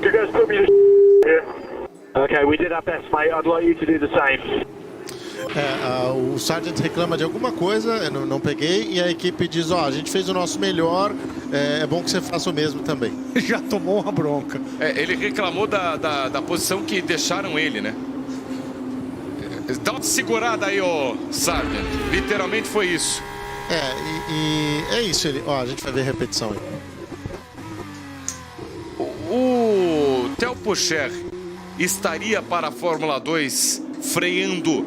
You guys put me to here. Okay, we did our best, mate. I'd like you to do the same. O Sargent reclama de alguma coisa, eu não peguei, e a equipe diz, a gente fez o nosso melhor, é bom que você faça o mesmo também. Já tomou uma bronca. Ele reclamou da posição que deixaram ele, né? Dá uma segurada aí, ô Sargent. Literalmente foi isso. É isso, a gente vai ver a repetição aí. O Theo Pourchaire estaria para a Fórmula 2 freando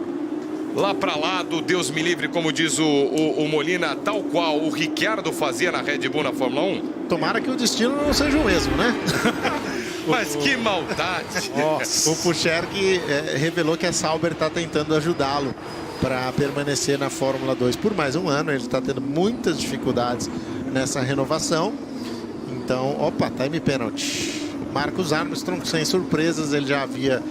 lá para lá do Deus me livre, como diz o Molina, tal qual o Ricciardo fazia na Red Bull na Fórmula 1? Tomara que o destino não seja o mesmo, né? Mas que maldade! O Pourchaire que revelou que a Sauber está tentando ajudá-lo para permanecer na Fórmula 2 por mais um ano. Ele está tendo muitas dificuldades nessa renovação. Então, time penalty. Marcus Armstrong, sem surpresas, ele já havia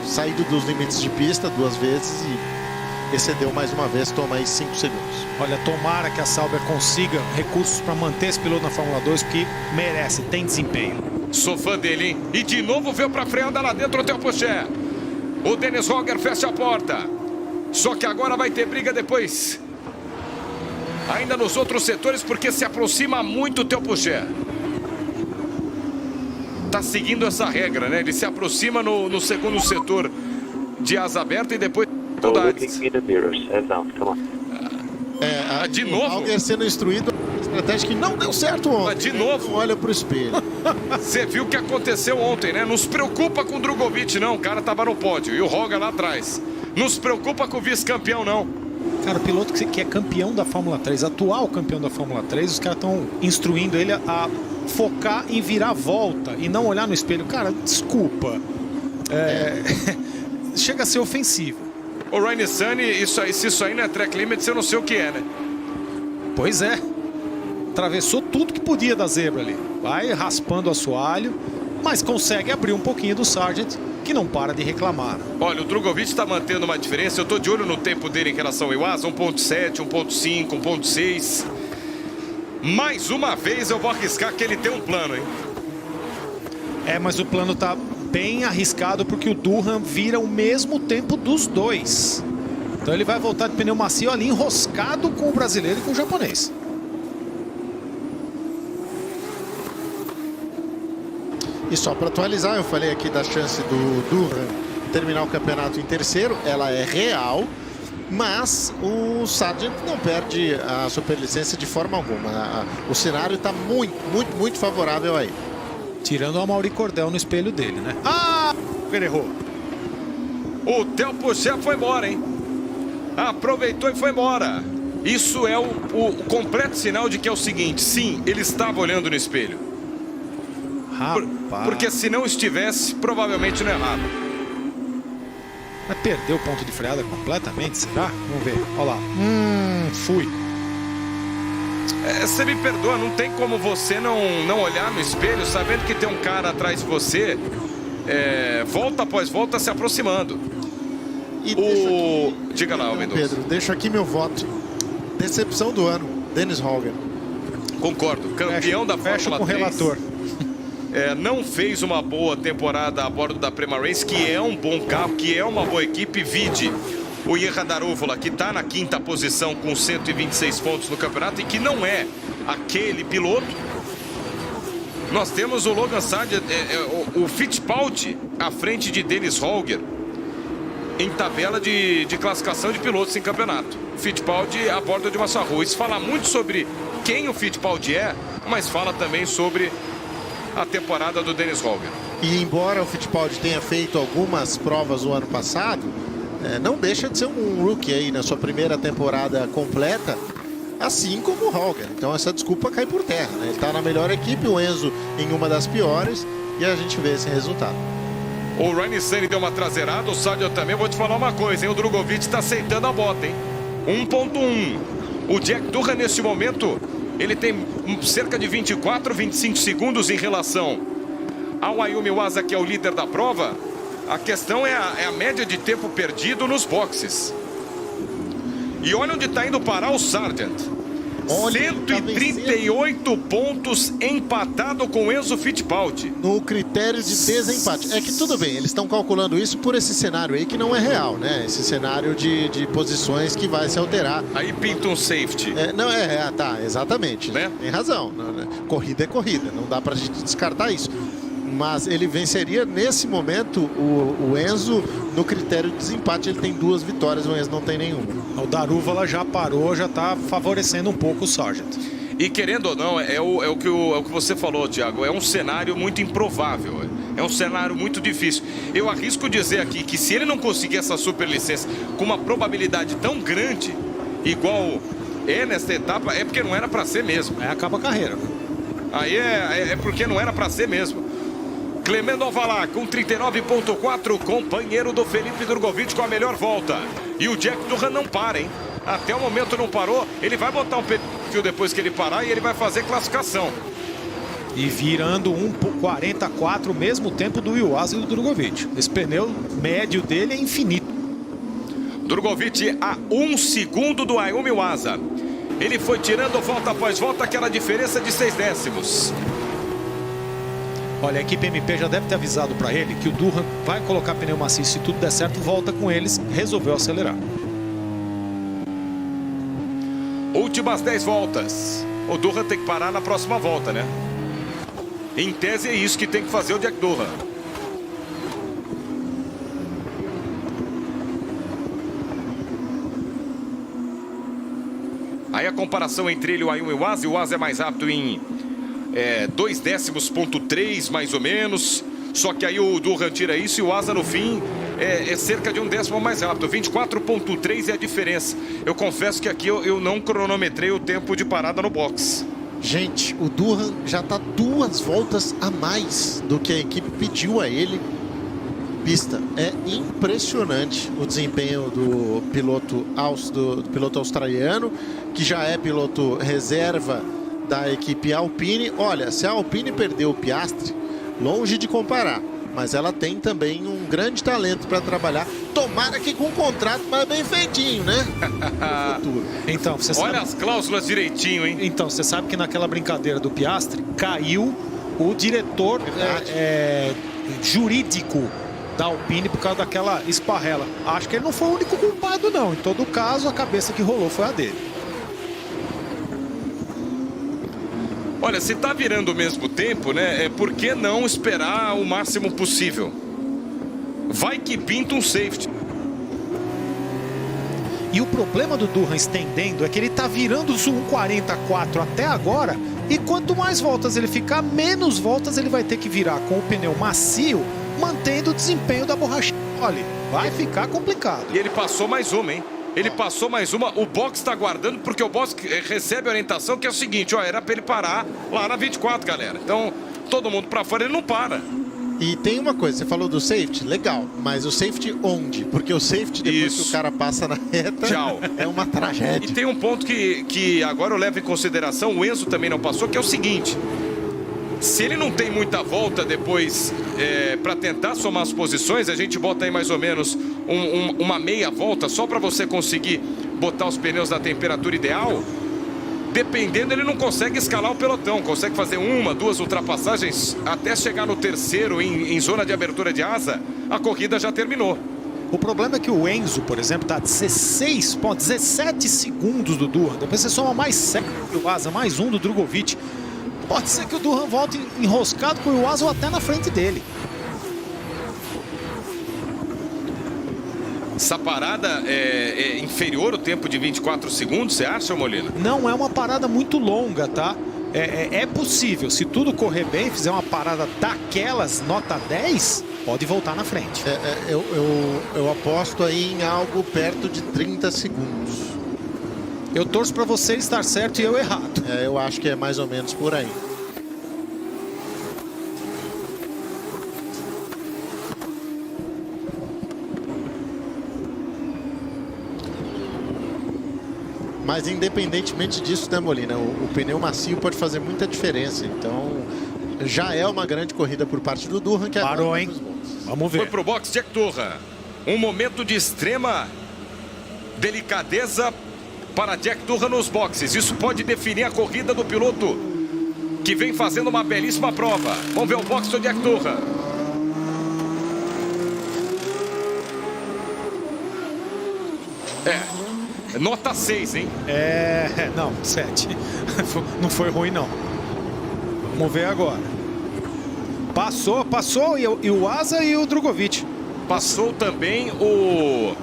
saído dos limites de pista 2 vezes e excedeu mais uma vez, toma aí 5 segundos. Olha, tomara que a Sauber consiga recursos para manter esse piloto na Fórmula 2, porque merece, tem desempenho. Sou fã dele, hein? E de novo veio para freada lá dentro o Theo Pourchaire. O Dennis Hogger fecha a porta. Só que agora vai ter briga depois. Ainda nos outros setores, porque se aproxima muito o Theo Pourchaire. Tá seguindo essa regra, né? Ele se aproxima no segundo setor de asa aberta e depois de novo. O Hogger sendo instruído, estratégia que não deu certo ontem. De novo. Olha pro espelho. Você viu o que aconteceu ontem, né? Não se preocupa com o Drugovich, não. O cara tava no pódio e o Hogger lá atrás. Não se preocupa com o vice-campeão, não. Cara, o piloto que é campeão da Fórmula 3, atual campeão da Fórmula 3, os caras estão instruindo ele a focar em virar a volta e não olhar no espelho. Cara, desculpa. Chega a ser ofensivo. O Ryan Nissany, se isso aí não é track limits, eu não sei o que é, né? Pois é. Atravessou tudo que podia da zebra ali. Vai raspando o assoalho, mas consegue abrir um pouquinho do Sargent, que não para de reclamar. Olha, o Drugovich está mantendo uma diferença. Eu estou de olho no tempo dele em relação ao Iwasa, 1.7, 1.5, 1.6. Mais uma vez eu vou arriscar que ele tem um plano, hein? Mas o plano tá bem arriscado porque o Durham vira o mesmo tempo dos dois. Então ele vai voltar de pneu macio ali enroscado com o brasileiro e com o japonês. E só para atualizar, eu falei aqui da chance do Durham terminar o campeonato em terceiro, ela é real, mas o Sargent não perde a superlicença de forma alguma. O cenário está muito favorável aí. Tirando o Amaury Cordel no espelho dele, né? Ele errou. O Theo Pourchaire foi embora, hein? Aproveitou e foi embora. Isso é o completo sinal de que é o seguinte: sim, ele estava olhando no espelho. Porque se não estivesse, provavelmente não é errado. Vai perder o ponto de freada completamente, será? Vamos ver. Olha lá. Fui. Você me perdoa, não tem como você não olhar no espelho sabendo que tem um cara atrás de você, volta após volta se aproximando. Diga lá, Mendonça. Pedro, deixo aqui meu voto. Decepção do ano, Dennis Hogger. Concordo, campeão da Fórmula 3. Relator. Não fez uma boa temporada a bordo da Prema Race, que é um bom carro, que é uma boa equipe. Vide o Jehan Daruvala, que está na 5ª posição com 126 pontos no campeonato e que não é aquele piloto. Nós temos o Logan Sargent, o Fittipaldi à frente de Dennis Hogger em tabela de classificação de pilotos em campeonato. Fittipaldi a bordo de uma Sarro. Isso fala muito sobre quem o Fittipaldi é, mas fala também sobre a temporada do Dennis Hogger. E embora o Fittipaldi tenha feito algumas provas no ano passado, não deixa de ser um rookie aí na sua primeira temporada completa, assim como o Hogger. Então essa desculpa cai por terra, né? Ele está na melhor equipe, o Enzo em uma das piores, e a gente vê esse resultado. O Ryan Nissany deu uma traseirada, o Sargent também. Vou te falar uma coisa, hein? O Drugovich está aceitando a bota, hein? 1.1. O Jack Durham nesse momento, ele tem cerca de 24, 25 segundos em relação ao Ayumi Iwasa, que é o líder da prova. A questão é a média de tempo perdido nos boxes. E olha onde está indo parar o Sargent. Olha, 138 pontos empatado com Enzo Fittipaldi. No critério de desempate. É que tudo bem, eles estão calculando isso por esse cenário aí que não é real, né? Esse cenário de posições que vai se alterar. Aí pinta um safety. Tá, exatamente. Né? Tem razão. Corrida é corrida, não dá pra gente descartar isso. Mas ele venceria nesse momento o Enzo no critério de desempate. Ele tem 2 vitórias, o Enzo não tem nenhuma. O Darúvala já parou, já está favorecendo um pouco o Sargent. E querendo ou não, é o que você falou, Thiago, é um cenário muito improvável, é um cenário muito difícil. Eu arrisco dizer aqui que se ele não conseguir essa superlicença com uma probabilidade tão grande, igual é nesta etapa, é porque não era para ser mesmo. Aí acaba a carreira. Aí é porque não era para ser mesmo. Clemendo Alvalá com 39,4, companheiro do Felipe Drugovich com a melhor volta. E o Jack Durham não para, hein? Até o momento não parou. Ele vai botar um perfil depois que ele parar e ele vai fazer classificação. E virando 1,44, o mesmo tempo do Iwasa e do Drugovich. Esse pneu médio dele é infinito. Drugovich a 1 segundo do Ayumi Iwasa. Ele foi tirando volta após volta, aquela diferença de 6 décimos. Olha, a equipe MP já deve ter avisado para ele que o Durham vai colocar pneu macio. Se tudo der certo, volta com eles. Resolveu acelerar. Últimas 10 voltas. O Durham tem que parar na próxima volta, né? Em tese é isso que tem que fazer o Jack Durham. Aí a comparação entre ele e o Ayumi Iwasa. O Iwasa é mais rápido em 2 décimos, 3 mais ou menos. Só que aí o Durham tira isso e o Asa no fim é cerca de 1 décimo mais rápido. 24,3 é a diferença. Eu confesso que aqui eu não cronometrei o tempo de parada no box. Gente, o Durham já está 2 voltas a mais do que a equipe pediu a ele. Pista, é impressionante o desempenho do piloto australiano, que já é piloto reserva da equipe Alpine. Olha, se a Alpine perdeu o Piastri, longe de comparar, mas ela tem também um grande talento para trabalhar. Tomara que com um contrato mais bem feitinho, né? No futuro. Então, você sabe... Olha as cláusulas direitinho, hein? Então, você sabe que naquela brincadeira do Piastri caiu o diretor jurídico da Alpine por causa daquela esparrela. Acho que ele não foi o único culpado, não. Em todo caso, a cabeça que rolou foi a dele. Olha, se tá virando ao mesmo tempo, né? Por que não esperar o máximo possível? Vai que pinta um safety. E o problema do Durham estendendo é que ele tá virando o 1,44 até agora. E quanto mais voltas ele ficar, menos voltas ele vai ter que virar com o pneu macio, mantendo o desempenho da borracha. Olha, vai ficar complicado. E ele passou mais uma, hein? Ele passou mais uma. O box está aguardando porque o box recebe a orientação que é o seguinte, ó, era para ele parar lá na 24, galera. Então, todo mundo para fora, ele não para. E tem uma coisa, você falou do safety, legal, mas o safety onde? Porque o safety, depois que o cara passa na reta, tchau, é uma tragédia. E tem um ponto que agora eu levo em consideração, o Enzo também não passou, que é o seguinte: se ele não tem muita volta depois para tentar somar as posições, a gente bota aí mais ou menos uma meia volta só para você conseguir botar os pneus na temperatura ideal. Dependendo, ele não consegue escalar o pelotão, consegue fazer 1, 2 ultrapassagens até chegar no terceiro em zona de abertura de asa, a corrida já terminou. O problema é que o Enzo, por exemplo, está a 17 segundos do Durham. Depois você soma mais 7 do Asa, mais 1 do Drugovich. Pode ser que o Durham volte enroscado com o Asa ou até na frente dele. Essa parada é inferior ao tempo de 24 segundos, você acha, Molina? Não é uma parada muito longa, tá? É possível, se tudo correr bem, fizer uma parada daquelas, nota 10, pode voltar na frente. Eu aposto aí em algo perto de 30 segundos. Eu torço para você estar certo e eu errado. Eu acho que é mais ou menos por aí. Mas independentemente disso, né, Molina, o pneu macio pode fazer muita diferença. Então, já é uma grande corrida por parte do Durham. Que parou, hein? Vamos ver. Foi pro box, Jack Durham. Um momento de extrema delicadeza para Jack Durham nos boxes. Isso pode definir a corrida do piloto que vem fazendo uma belíssima prova. Vamos ver o box do Jack Durham. Nota 6, hein? Não, 7. Não foi ruim, não. Vamos ver agora. Passou e o Asa e o Drugovich. Passou também o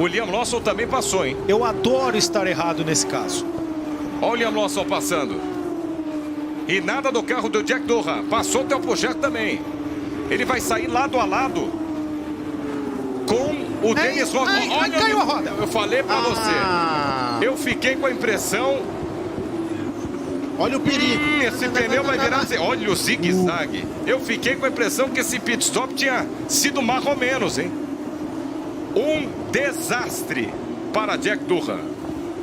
Liam Lawson também passou, hein? Eu adoro estar errado nesse caso. Olha o Liam Lawson passando. E nada do carro do Jack Durham. Passou o Theo Puget também. Ele vai sair lado a lado com o Dennis Rock. Olha, caiu a roda. Eu falei pra você. Eu fiquei com a impressão. Olha o perigo. Esse pneu vai virar... Olha o zigue-zague. Eu fiquei com a impressão que esse pit stop tinha sido mais ou menos, hein? Um desastre para Jack Durham.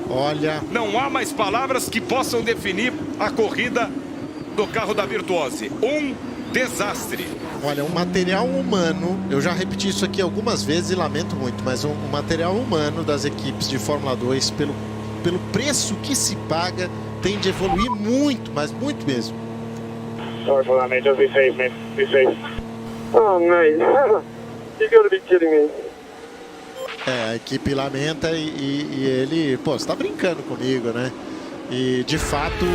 Olha. Não há mais palavras que possam definir a corrida do carro da Virtuose. Um desastre. Olha, um material humano, eu já repeti isso aqui algumas vezes e lamento muito, mas um material humano das equipes de Fórmula 2, pelo preço que se paga, tende a evoluir muito, mas muito mesmo. Sorry for that, mate. Just be safe, mate. Be safe. Oh, mate. You gotta be kidding me. A equipe lamenta e ele, pô, você tá brincando comigo, né? E de fato,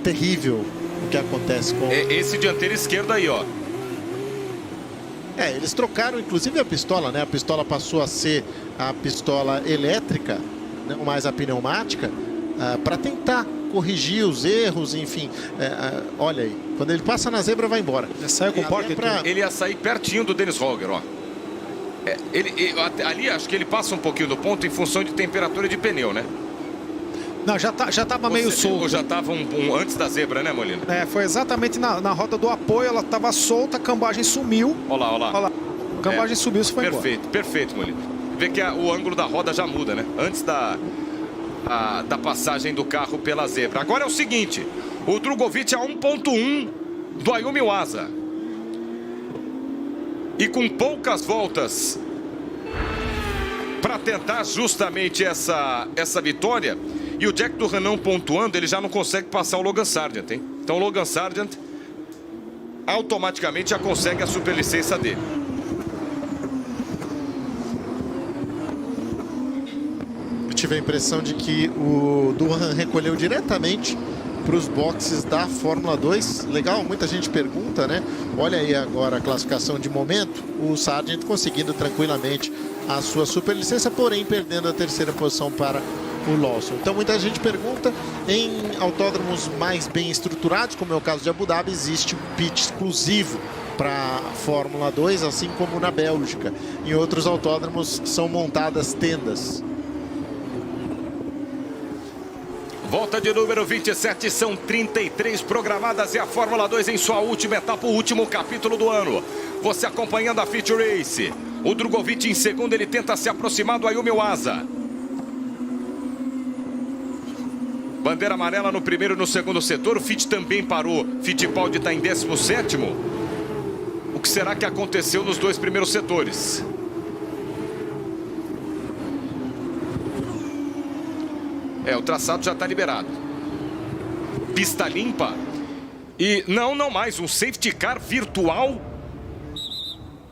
terrível o que acontece com... Esse dianteiro esquerdo aí, ó. Eles trocaram inclusive a pistola, né? A pistola passou a ser a pistola elétrica, não mais a pneumática, para tentar corrigir os erros, enfim. Olha aí, quando ele passa na zebra, vai embora. Já saiu com o porta Ele ia sair pertinho do Dennis Roger, ó. Ali acho que ele passa um pouquinho do ponto em função de temperatura de pneu, né? Não, já tava meio solto. Ou já tava antes da zebra, né, Molina? Foi exatamente na roda do apoio, ela tava solta, a cambagem sumiu. Olha lá. A cambagem subiu, isso foi embora. Perfeito, Molina. Vê que o ângulo da roda já muda, né? Antes da passagem do carro pela zebra. Agora é o seguinte, o Drugovich a 1.1 do Ayumi Wasa. E com poucas voltas para tentar justamente essa vitória. E o Jack Durham não pontuando, ele já não consegue passar o Logan Sargent, hein? Então o Logan Sargent automaticamente já consegue a superlicença dele. Eu tive a impressão de que o Durham recolheu diretamente para os boxes da Fórmula 2. Legal, muita gente pergunta, né? Olha aí agora a classificação de momento. O Sargent conseguindo tranquilamente a sua superlicença, porém perdendo a terceira posição para o Lawson. Então muita gente pergunta, em autódromos mais bem estruturados, como é o caso de Abu Dhabi, existe um pit exclusivo para a Fórmula 2, assim como na Bélgica. Em outros autódromos são montadas tendas. Volta de número 27, são 33 programadas e a Fórmula 2 em sua última etapa, o último capítulo do ano. Você acompanhando a Feature Race. O Drugovich em segundo, ele tenta se aproximar do Ayumi Wasa. Bandeira amarela no primeiro e no segundo setor, o Fitt também parou. Fittipaldi está em 17º. O que será que aconteceu nos dois primeiros setores? O traçado já está liberado. Pista limpa. E não mais. Um safety car virtual.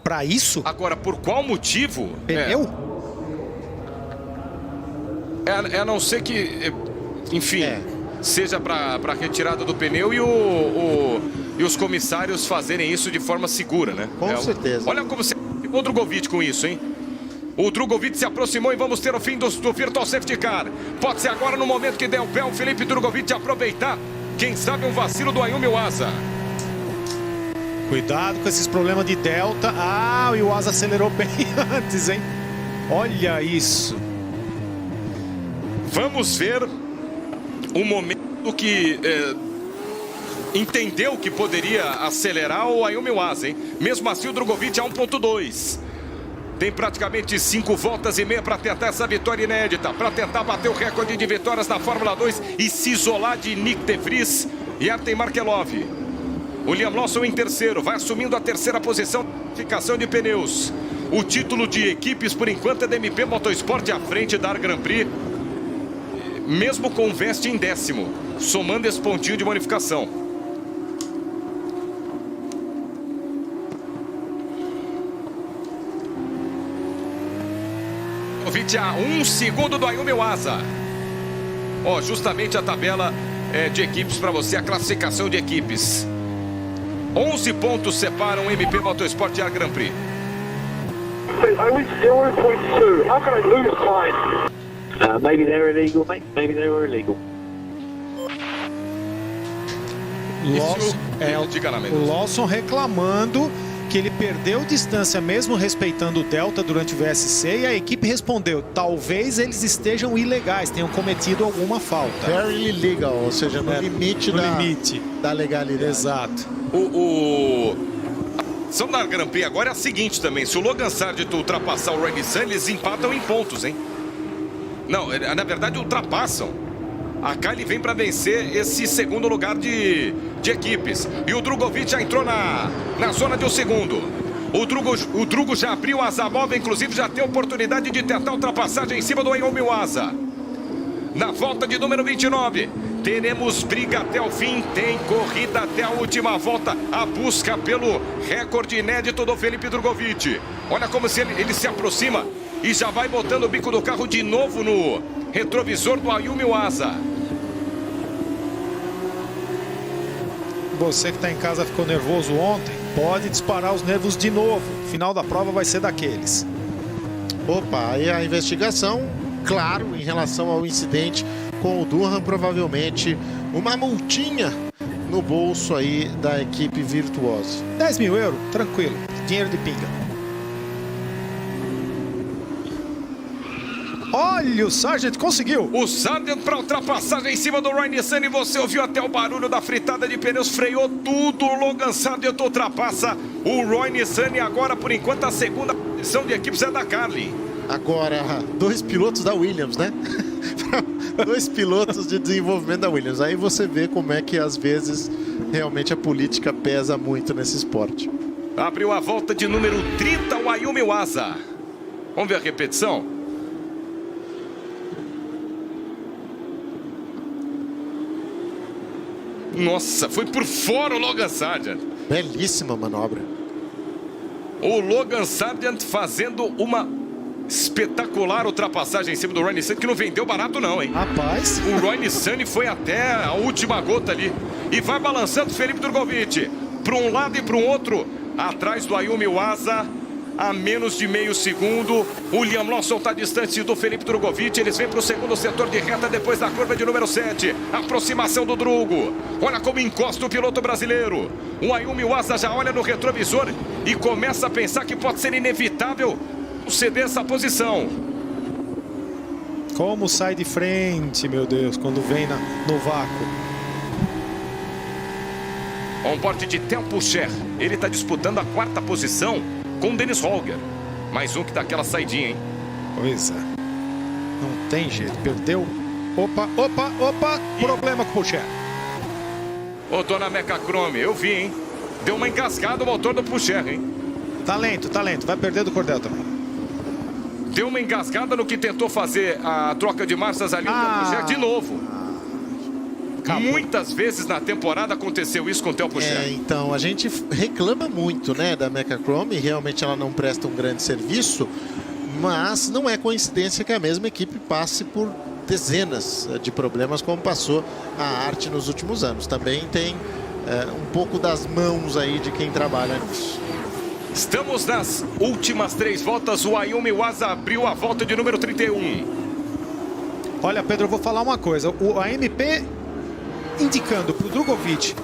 Para isso? Agora, por qual motivo? Pneu? A não ser que, enfim, seja para retirada do pneu e os comissários fazerem isso de forma segura, né? Com certeza. Olha como ficou o Drugovich com isso, hein? O Drugovich se aproximou e vamos ter o fim do Virtual Safety Car. Pode ser agora no momento que der o pé o Felipe Drugovich aproveitar. Quem sabe um vacilo do Ayumi Wasa. Cuidado com esses problemas de delta. O Iwasa acelerou bem antes, hein? Olha isso. Vamos ver o momento que entendeu que poderia acelerar o Ayumi Wasa, hein? Mesmo assim o Drugovich a 1.2. Tem praticamente 5 voltas e meia para tentar essa vitória inédita, para tentar bater o recorde de vitórias na Fórmula 2 e se isolar de Nick de Vries e Artem Markelov. O Liam Lawson em terceiro, vai assumindo a terceira posição de classificação de pneus. O título de equipes, por enquanto, é da MP Motorsport à frente da Ar Grand Prix. mesmo com o Vest em 10º, somando esse pontinho de bonificação. Drogovic a 1 segundo do Ayumi Iwasa. Ó, justamente a tabela de equipes para você, a classificação de equipes. 11 pontos separam o MP Motorsport Air Grand Prix. Only 0.2. How can I lose time? Maybe they're illegal, mate. Maybe they were illegal. O Lawson reclamando que ele perdeu distância mesmo respeitando o Delta durante o VSC e a equipe respondeu, talvez eles estejam ilegais, tenham cometido alguma falta. Very illegal, ou seja, no limite da legalidade. Exato. A ação da Grand Prix agora é a seguinte também, se o Logan Sargent ultrapassar o Ronnie Sunny, eles empatam em pontos, hein? Não, na verdade ultrapassam. A Kylie vem para vencer esse segundo lugar de equipes. E o Drogovic já entrou na zona de um segundo. O Drugo já abriu a asa móvel, inclusive já tem a oportunidade de tentar ultrapassagem em cima do Ayumi Iwasa. Na volta de número 29, teremos briga até o fim, tem corrida até a última volta. A busca pelo recorde inédito do Felipe Drogovic. Olha como ele se aproxima e já vai botando o bico do carro de novo no retrovisor do Ayumi Iwasa. Você que está em casa ficou nervoso ontem, pode disparar os nervos de novo. O final da prova vai ser daqueles. Opa, e a investigação, claro, em relação ao incidente com o Durham, provavelmente uma multinha no bolso aí da equipe Virtuoso. 10 mil euros, tranquilo, dinheiro de pinga. Olha, o Sargent conseguiu. O Sargent para ultrapassagem em cima do Ronnie Sunny. Você ouviu até o barulho da fritada de pneus, freou tudo. O Logan Sargent ultrapassa o Ronnie Sunny. Agora, por enquanto, a segunda posição de equipes é da Carlin. Agora, 2 pilotos da Williams, né? 2 pilotos de desenvolvimento da Williams. Aí você vê como é que, às vezes, realmente a política pesa muito nesse esporte. Abriu a volta de número 30, o Ayumi Iwasa. Vamos ver a repetição? Nossa, foi por fora o Logan Sargent. Belíssima manobra. O Logan Sargent fazendo uma espetacular ultrapassagem em cima do Ronnie Sunny, que não vendeu barato não, hein? Rapaz. O Ronnie Sunny foi até a última gota ali. E vai balançando o Felipe Drogovic. Para um lado e para o outro. Atrás do Ayumi Iwasa. A menos de meio segundo. O Liam Lawson está distante do Felipe Drogovic. Eles vêm para o segundo setor de reta depois da curva de número 7. Aproximação do Drugo. Olha como encosta o piloto brasileiro. O Ayumi Iwasa já olha no retrovisor e começa a pensar que pode ser inevitável ceder essa posição. Como sai de frente, meu Deus, quando vem no vácuo. On-board de Tempucher. Ele está disputando a 4ª posição com o Dennis Holger. Mais um que dá aquela saidinha, hein? Pois é. Não tem jeito. Perdeu. Opa. Problema com o Pucher. Ô, dona Meca Chrome, eu vi, hein? Deu uma engasgada o motor do Pucher, hein? Talento. Vai perder do Cordel também. Deu uma engasgada no que tentou fazer a troca de marchas ali no Pucher de novo. Acabou. Muitas vezes na temporada aconteceu isso com o Theo Pucher. Então, a gente reclama muito, né, da Meca Chrome. Realmente ela não presta um grande serviço, mas não é coincidência que a mesma equipe passe por dezenas de problemas, como passou a Arte nos últimos anos. Também tem um pouco das mãos aí de quem trabalha nisso. Estamos nas últimas 3 voltas. O Ayumi Iwasa abriu a volta de número 31. Olha, Pedro, eu vou falar uma coisa. A MP indicando para o Drogovic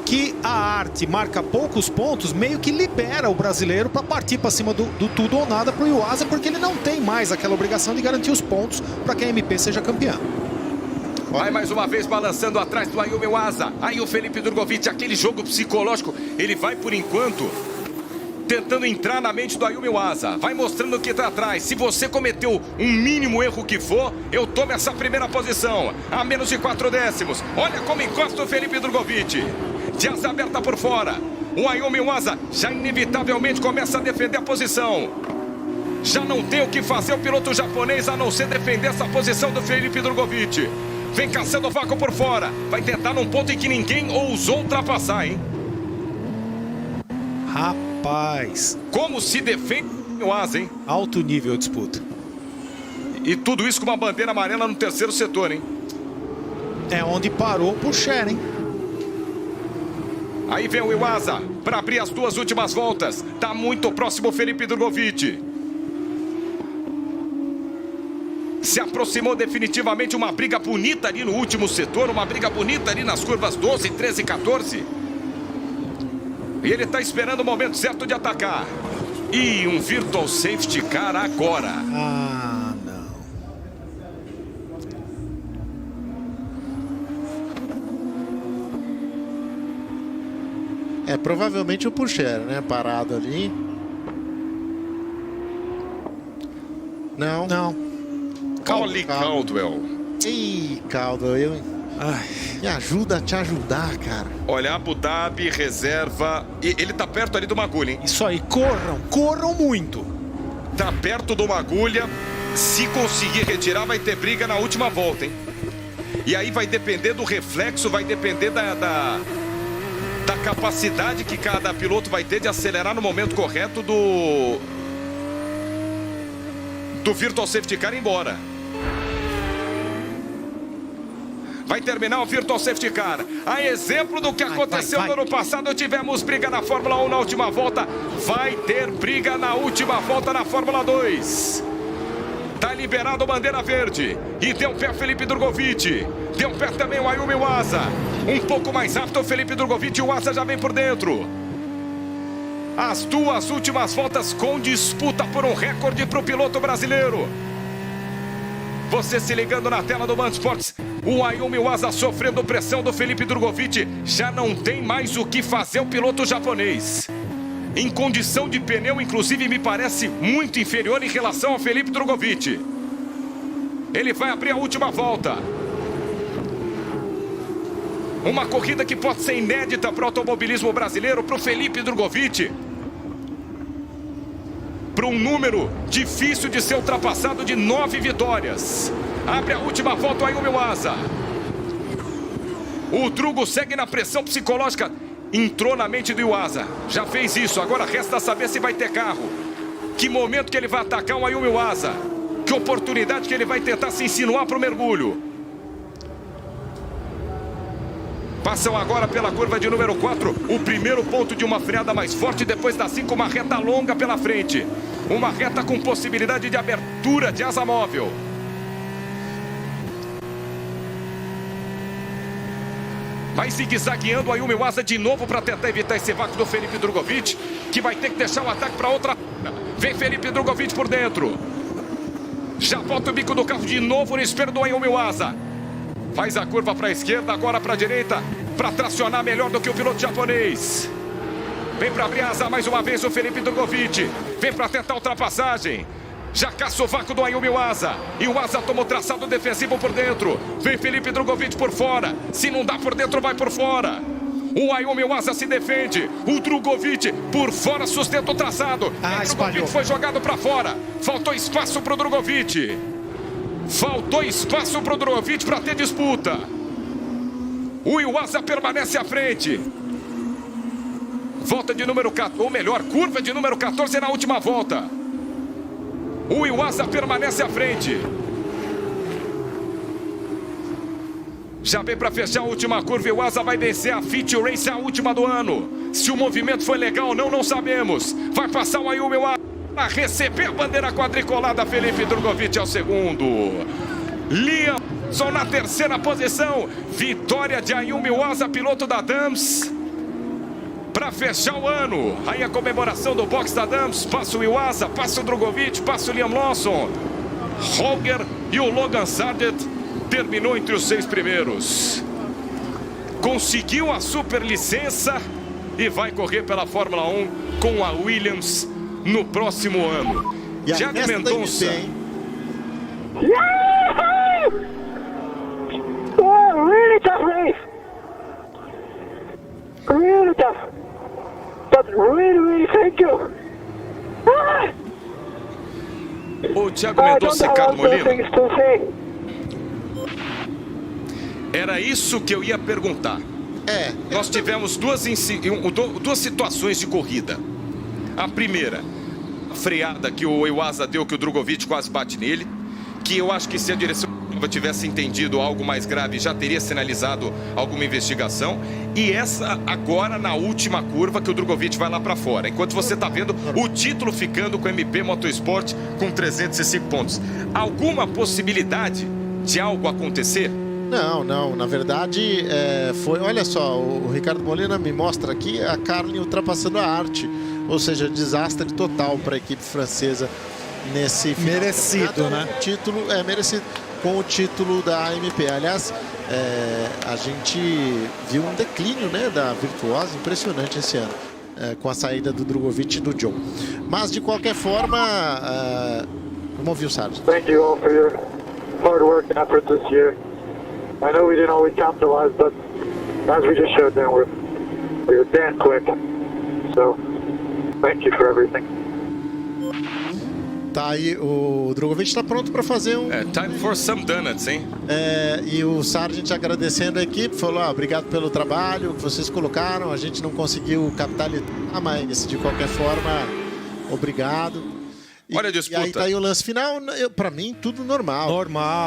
que a Arte marca poucos pontos, meio que libera o brasileiro para partir para cima do tudo ou nada para o Iwasa, porque ele não tem mais aquela obrigação de garantir os pontos para que a MP seja campeã. Vai mais uma vez balançando atrás do Ayumi Iwasa. Aí o Felipe Drogovic, aquele jogo psicológico, ele vai por enquanto tentando entrar na mente do Ayumi Iwasa. Vai mostrando o que está atrás. Se você cometeu um mínimo erro que for, eu tomo essa primeira posição. A menos de 4 décimos. Olha como encosta o Felipe Drogovic. De asa aberta por fora. O Ayumi Iwasa já inevitavelmente começa a defender a posição. Já não tem o que fazer o piloto japonês a não ser defender essa posição do Felipe Drogovic. Vem caçando o vácuo por fora. Vai tentar num ponto em que ninguém ousou ultrapassar, hein? Rapaz, Como se defende o Asa, hein? alto nível de disputa. E tudo isso com uma bandeira amarela no terceiro setor, hein? É onde parou o Pourchaire, hein? Aí vem o Iwasa para abrir as duas últimas voltas. Tá muito próximo o Felipe Drogovic. Se aproximou definitivamente uma briga bonita ali no último setor. Uma briga bonita ali nas curvas 12, 13 e 14. E ele está esperando o momento certo de atacar. E um Virtual Safety Car agora. Ah, não. É, provavelmente o Pourchaire, né? Parado ali. Não. Não. Colin Caldwell. Ih, Caldwell, Ai, me ajuda a te ajudar, cara. Olha, Abu Dhabi, reserva. E ele tá perto ali de uma agulha, hein? isso aí, corram muito. Tá perto de uma agulha. Se conseguir retirar, vai ter briga na última volta, hein? E aí vai depender do reflexo, vai depender da capacidade que cada piloto vai ter de acelerar no momento correto do Virtual Safety Car ir embora. Vai terminar o Virtual Safety Car. A exemplo do que aconteceu no ano passado, tivemos briga na Fórmula 1 na última volta. Vai ter briga na última volta na Fórmula 2. Tá liberado bandeira verde. E deu pé Felipe Drogovic. Deu pé também o Ayumi Iwasa. Um pouco mais rápido o Felipe Drogovic. O Iwasa já vem por dentro. As duas últimas voltas com disputa por um recorde para o piloto brasileiro. Você se ligando na tela do Band Esportes. O Ayumi Iwasa sofrendo pressão do Felipe Drogovic. Já não tem mais o que fazer o piloto japonês. Em condição de pneu, inclusive, me parece muito inferior em relação ao Felipe Drogovic. Ele vai abrir a última volta. Uma corrida que pode ser inédita para o automobilismo brasileiro, para o Felipe Drogovic. Para um número difícil de ser ultrapassado de 9 vitórias. Abre a última volta o Ayumi Iwasa. O Drugo segue na pressão psicológica. Entrou na mente do Iwasa. Já fez isso. Agora resta saber se vai ter carro. Que momento que ele vai atacar o Ayumi Iwasa. Que oportunidade que ele vai tentar se insinuar para o mergulho. Passam agora pela curva de número 4. O primeiro ponto de uma freada mais forte. Depois da 5, uma reta longa pela frente. Uma reta com possibilidade de abertura de asa móvel. Vai zigue-zagueando o Ayumi Iwasa de novo para tentar evitar esse vácuo do Felipe Drogovic, que vai ter que deixar o ataque para outra. Vem Felipe Drogovic por dentro. Já bota o bico do carro de novo no espelho do Ayumi Iwasa. Faz a curva para a esquerda, agora para a direita, para tracionar melhor do que o piloto japonês. Vem para abrir a asa mais uma vez o Felipe Drogovic. Vem para tentar a ultrapassagem. Já caça o vácuo do Ayumi Iwasa. E o Iwasa toma o traçado defensivo por dentro. Vem Felipe Drogovic por fora. Se não dá por dentro, vai por fora. O Ayumi Iwasa se defende. O Drogovic por fora sustenta o traçado. O Drogovic foi jogado para fora. Faltou espaço para o Drogovic. Faltou espaço para o Drogovic para ter disputa. O Iwasa permanece à frente. Volta de número 14, ou melhor, curva de número 14 na última volta. O Iwasa permanece à frente. Já vem para fechar a última curva. O Iwasa vai vencer a Feature Race, a última do ano. Se o movimento foi legal ou não, não sabemos. Vai passar o Ayumi Iwasa a receber a bandeira quadricolada. Felipe Drogovic é o segundo. Liam Lawson na terceira posição. Vitória de Ayumi Iwasa, piloto da Dams. Para fechar o ano, aí a comemoração do box da Dams. Passa o Iwasa, passa o Drogovic, passa o Liam Lawson. Holger e o Logan Sargent terminou entre os 6 primeiros. Conseguiu a superlicença e vai correr pela Fórmula 1 com a Williams no próximo ano. Thiago Mendonça. Oh, really tough race. Really tough. But really thank you. O Thiago Mendonça e Ricardo Molina. Era isso que eu ia perguntar. Nós tivemos duas situações de corrida. A primeira, a freada que o Iwasa deu, que o Drugovich quase bate nele, que eu acho que se a direção tivesse entendido algo mais grave, já teria sinalizado alguma investigação. E essa agora na última curva, que o Drugovich vai lá para fora. Enquanto você está vendo o título ficando com o MP Motorsport com 305 pontos. Alguma possibilidade de algo acontecer? Não, na verdade foi, olha só, o Ricardo Molina me mostra aqui a Carlin ultrapassando a Arte, ou seja, desastre total para a equipe francesa nesse final. Merecido, né? O título é merecido com o título da AMP. Aliás, a gente viu um declínio, né, da Virtuosa impressionante esse ano, com a saída do Drugovich e do John. Mas de qualquer forma, vamos ouvir o Sargent. Thank you all for your hard work and efforts this year. I know we didn't always capitalize, but as we just showed now, we were damn quick. So, thank you for everything. Tá aí, o Drugovich está pronto para fazer um... Time for some donuts, hein? E o Sargent agradecendo a equipe, falou, obrigado pelo trabalho que vocês colocaram, a gente não conseguiu capitalizar, mas de qualquer forma, obrigado. Olha a disputa. E aí tá aí o lance final, para mim, tudo normal.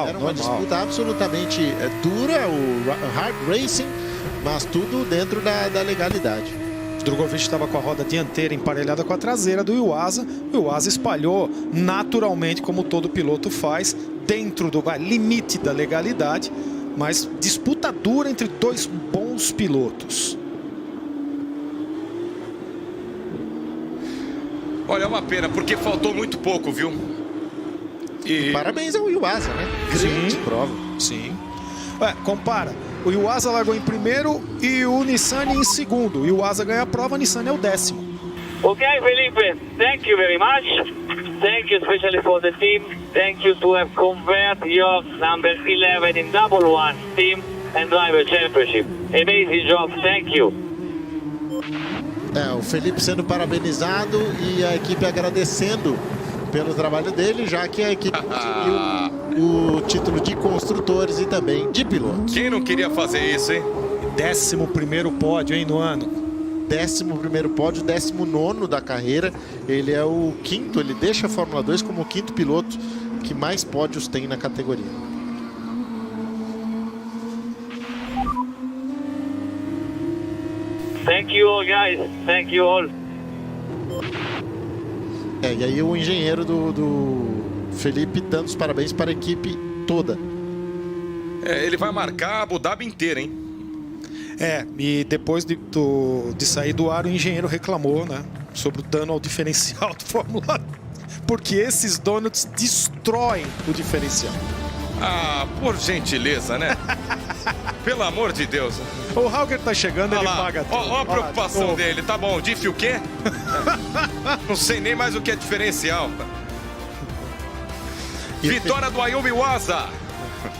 Era uma disputa absolutamente dura, o hard racing, mas tudo dentro da legalidade. O Drugovich estava com a roda dianteira emparelhada com a traseira do Iwasa. O Iwasa espalhou naturalmente, como todo piloto faz, dentro do limite da legalidade, mas disputa dura entre dois bons pilotos. Olha, é uma pena, porque faltou muito pouco, viu? E parabéns ao Iwasa, né? Grande prova. Sim. Compara. O Iwasa largou em primeiro e o Nissany em segundo. O Iwasa ganha a prova, o Nissany é o 10º. Okay, Felipe, thank you very much. Thank you especially for the team. Thank you to have converted your number 11 in double one team and driver championship. Amazing job, thank you. O Felipe sendo parabenizado e a equipe agradecendo pelo trabalho dele, já que a equipe conseguiu o título de construtores e também de pilotos. Quem não queria fazer isso, hein? 11º pódio, hein, no ano. 11º pódio, 19º da carreira. Ele é o 5º, ele deixa a Fórmula 2 como o 5º piloto que mais pódios tem na categoria. Thank you all, guys. Thank you all. E aí o engenheiro do Felipe dando os parabéns para a equipe toda. Ele vai marcar a Abu Dhabi inteira, hein? E depois de sair do ar, o engenheiro reclamou, né, sobre o dano ao diferencial do Fórmula 1, porque esses donuts destroem o diferencial. Por gentileza, né? Pelo amor de Deus. O Hauger tá chegando, ele paga tudo. Olha a preocupação dele, tá bom. Diff o quê? Não sei nem mais o que é diferencial. Vitória do Ayumu Iwasa.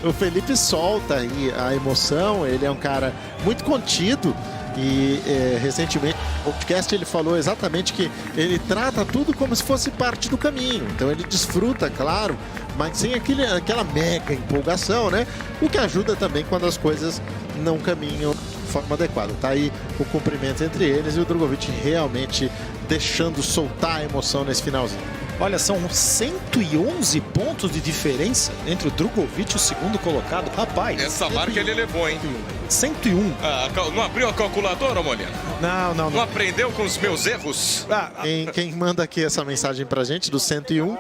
O Felipe solta aí a emoção, ele é um cara muito contido e recentemente no podcast ele falou exatamente que ele trata tudo como se fosse parte do caminho. Então ele desfruta, claro, mas sem aquela mega empolgação, né? O que ajuda também quando as coisas não caminham de forma adequada. Tá aí o cumprimento entre eles e o Drugovich realmente deixando soltar a emoção nesse finalzinho. Olha, são 111 pontos de diferença entre o Drugovich e o segundo colocado. Rapaz, essa marca ele levou, hein? 101. Não abriu a calculadora, Molina? Não. Não aprendeu com os meus erros? Quem manda aqui essa mensagem pra gente do 101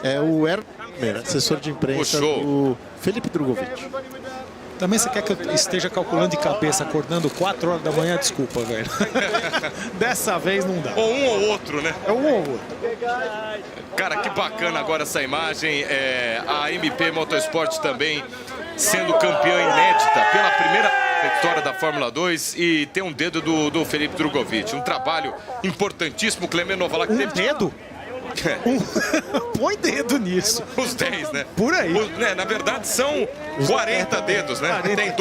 é o Hermer, assessor de imprensa do Felipe Drugovich. Também você quer que eu esteja calculando de cabeça, acordando 4 horas da manhã? Desculpa, velho. Dessa vez não dá. Ou um ou outro, né? É um ou outro. Cara, que bacana agora essa imagem. A MP Motorsport também sendo campeã inédita pela primeira vitória da Fórmula 2 e tem um dedo do Felipe Drugovich. Um trabalho importantíssimo. O Clement Novalak teve... dedo? Põe dedo nisso. Os 10, né? Por aí. Na verdade, são 40 dedos, né? Tem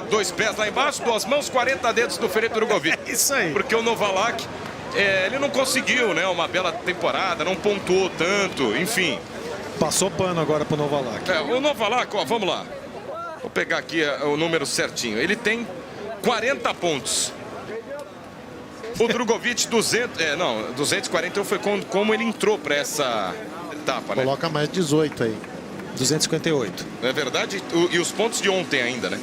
dois pés lá embaixo, 2 mãos, 40 dedos do Felipe Drugovich. É isso aí. Porque o Novalak, ele não conseguiu, né? Uma bela temporada, não pontuou tanto, enfim. Passou pano agora pro Novalak. O Novalak, ó, vamos lá. Vou pegar aqui o número certinho. Ele tem 40 pontos. O Drugovich, 241 foi como ele entrou para essa etapa, né? Coloca mais 18 aí. 258. Não é verdade? E os pontos de ontem ainda, né?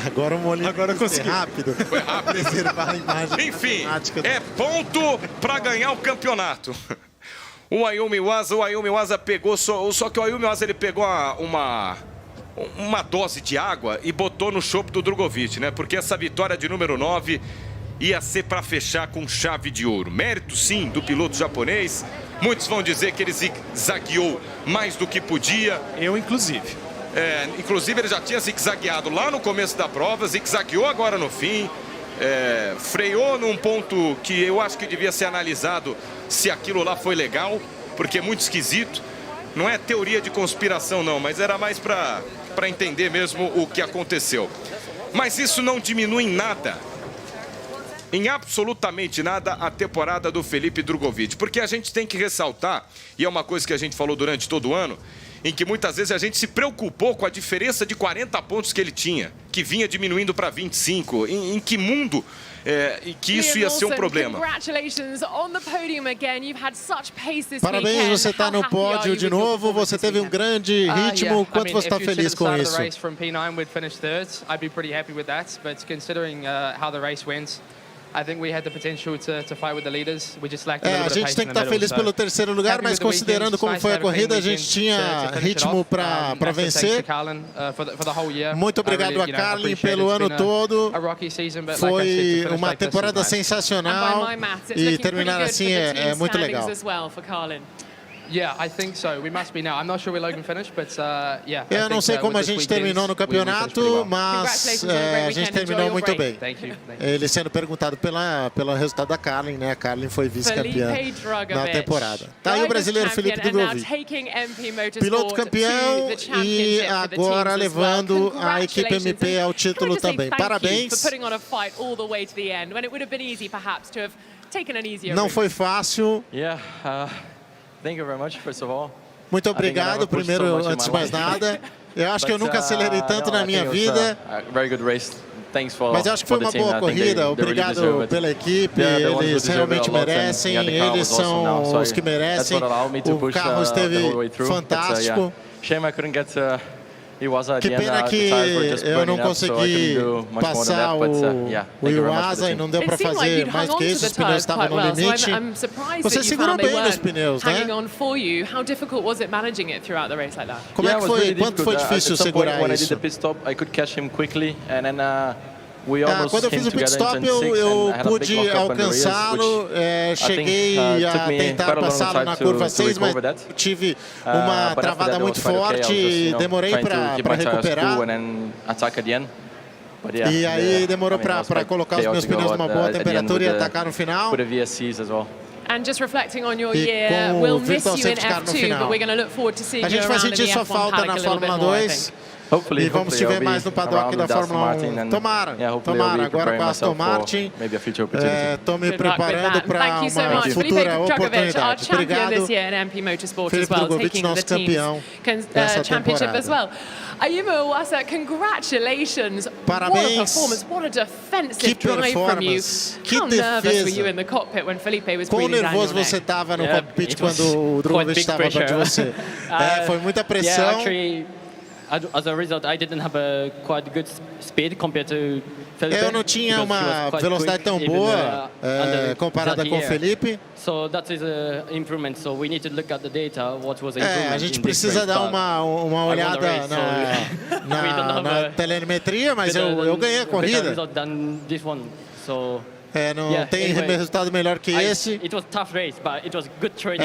Agora o Molina conseguiu. rápido. Foi rápido. Preservar a imagem. Enfim, dramática. é ponto para ganhar o campeonato. O Ayumi Iwasa pegou, só que o Ayumi Iwasa ele pegou uma dose de água e botou no chope do Drugovich, né? Porque essa vitória de número 9 ia ser para fechar com chave de ouro. Mérito, sim, do piloto japonês. Muitos vão dizer que ele zigue-zagueou mais do que podia. Eu, inclusive. Inclusive, ele já tinha zigue-zagueado lá no começo da prova, zigue-zagueou agora no fim. Freou num ponto que eu acho que devia ser analisado se aquilo lá foi legal, porque é muito esquisito. Não é teoria de conspiração, não, mas era mais para entender mesmo o que aconteceu. Mas isso não diminui em nada, em absolutamente nada, a temporada do Felipe Drugovich. Porque a gente tem que ressaltar, e é uma coisa que a gente falou durante todo o ano, em que muitas vezes a gente se preocupou com a diferença de 40 pontos que ele tinha, que vinha diminuindo para 25. Em que mundo que isso ia ser um problema? Parabéns, você está no pódio de novo, você teve um grande ritmo. Quanto você está feliz com isso? A gente tem que estar feliz pelo terceiro lugar, mas considerando como foi a corrida, a gente tinha ritmo para vencer. Muito obrigado a Carlin pelo ano todo. Foi uma temporada sensacional e terminar assim é muito legal. Eu não sei como a gente terminou no campeonato, mas a gente terminou muito bem. Ele sendo perguntado pelo resultado da Carlin, né? A Carlin foi vice-campeã na temporada. Tá aí o brasileiro Felipe Drugovich, piloto campeão e agora levando a equipe MP ao título também. Parabéns. Não foi fácil. Muito obrigado, primeiro, antes de mais nada. Eu acho que eu nunca acelerei tanto na minha vida. Mas eu acho que foi uma boa corrida. Obrigado pela equipe. Eles realmente merecem. Eles são os que merecem. O carro esteve fantástico. Que pena que eu não consegui passar o Iwasa e não deu para fazer mais que isso. Os pneus estavam no limite. Você segurou bem nos pneus, né? Como é que foi? Quanto foi difícil segurar isso? Quando eu fiz o pit stop, eu pude alcançá-lo, cheguei a tentar passá-lo na curva 6, mas tive uma travada muito forte e demorei para recuperar. E aí demorou para colocar os meus pneus numa boa temperatura e atacar no final. And just reflecting on your year, we'll miss you in F2, but we're going to look forward to seeing you around in the F1 paddock a little bit more, I think. E vamos te ver mais no paddock da Fórmula 1. Tomara. Agora com a Aston Martin. Estou me preparando para uma futura oportunidade. Obrigado, Felipe Drugovich, nosso campeão dessa temporada. Ayumi Iwasa, congratulations. Parabéns. What a performance, what a defensive drive from you. How nervous were you in the cockpit when Felipe was breathing down your neck? Quão nervoso você estava no cockpit quando o Drugovich estava perto de você? Foi muita pressão. As a result, I didn't have a quite good speed compared to Felipe. Eu não tinha uma velocidade tão boa comparada com o Felipe. So that is an improvement. So we need to look at the data. What was the improvement? A gente precisa dar uma olhada na telemetria, mas eu ganhei a corrida. Não tem resultado melhor que esse.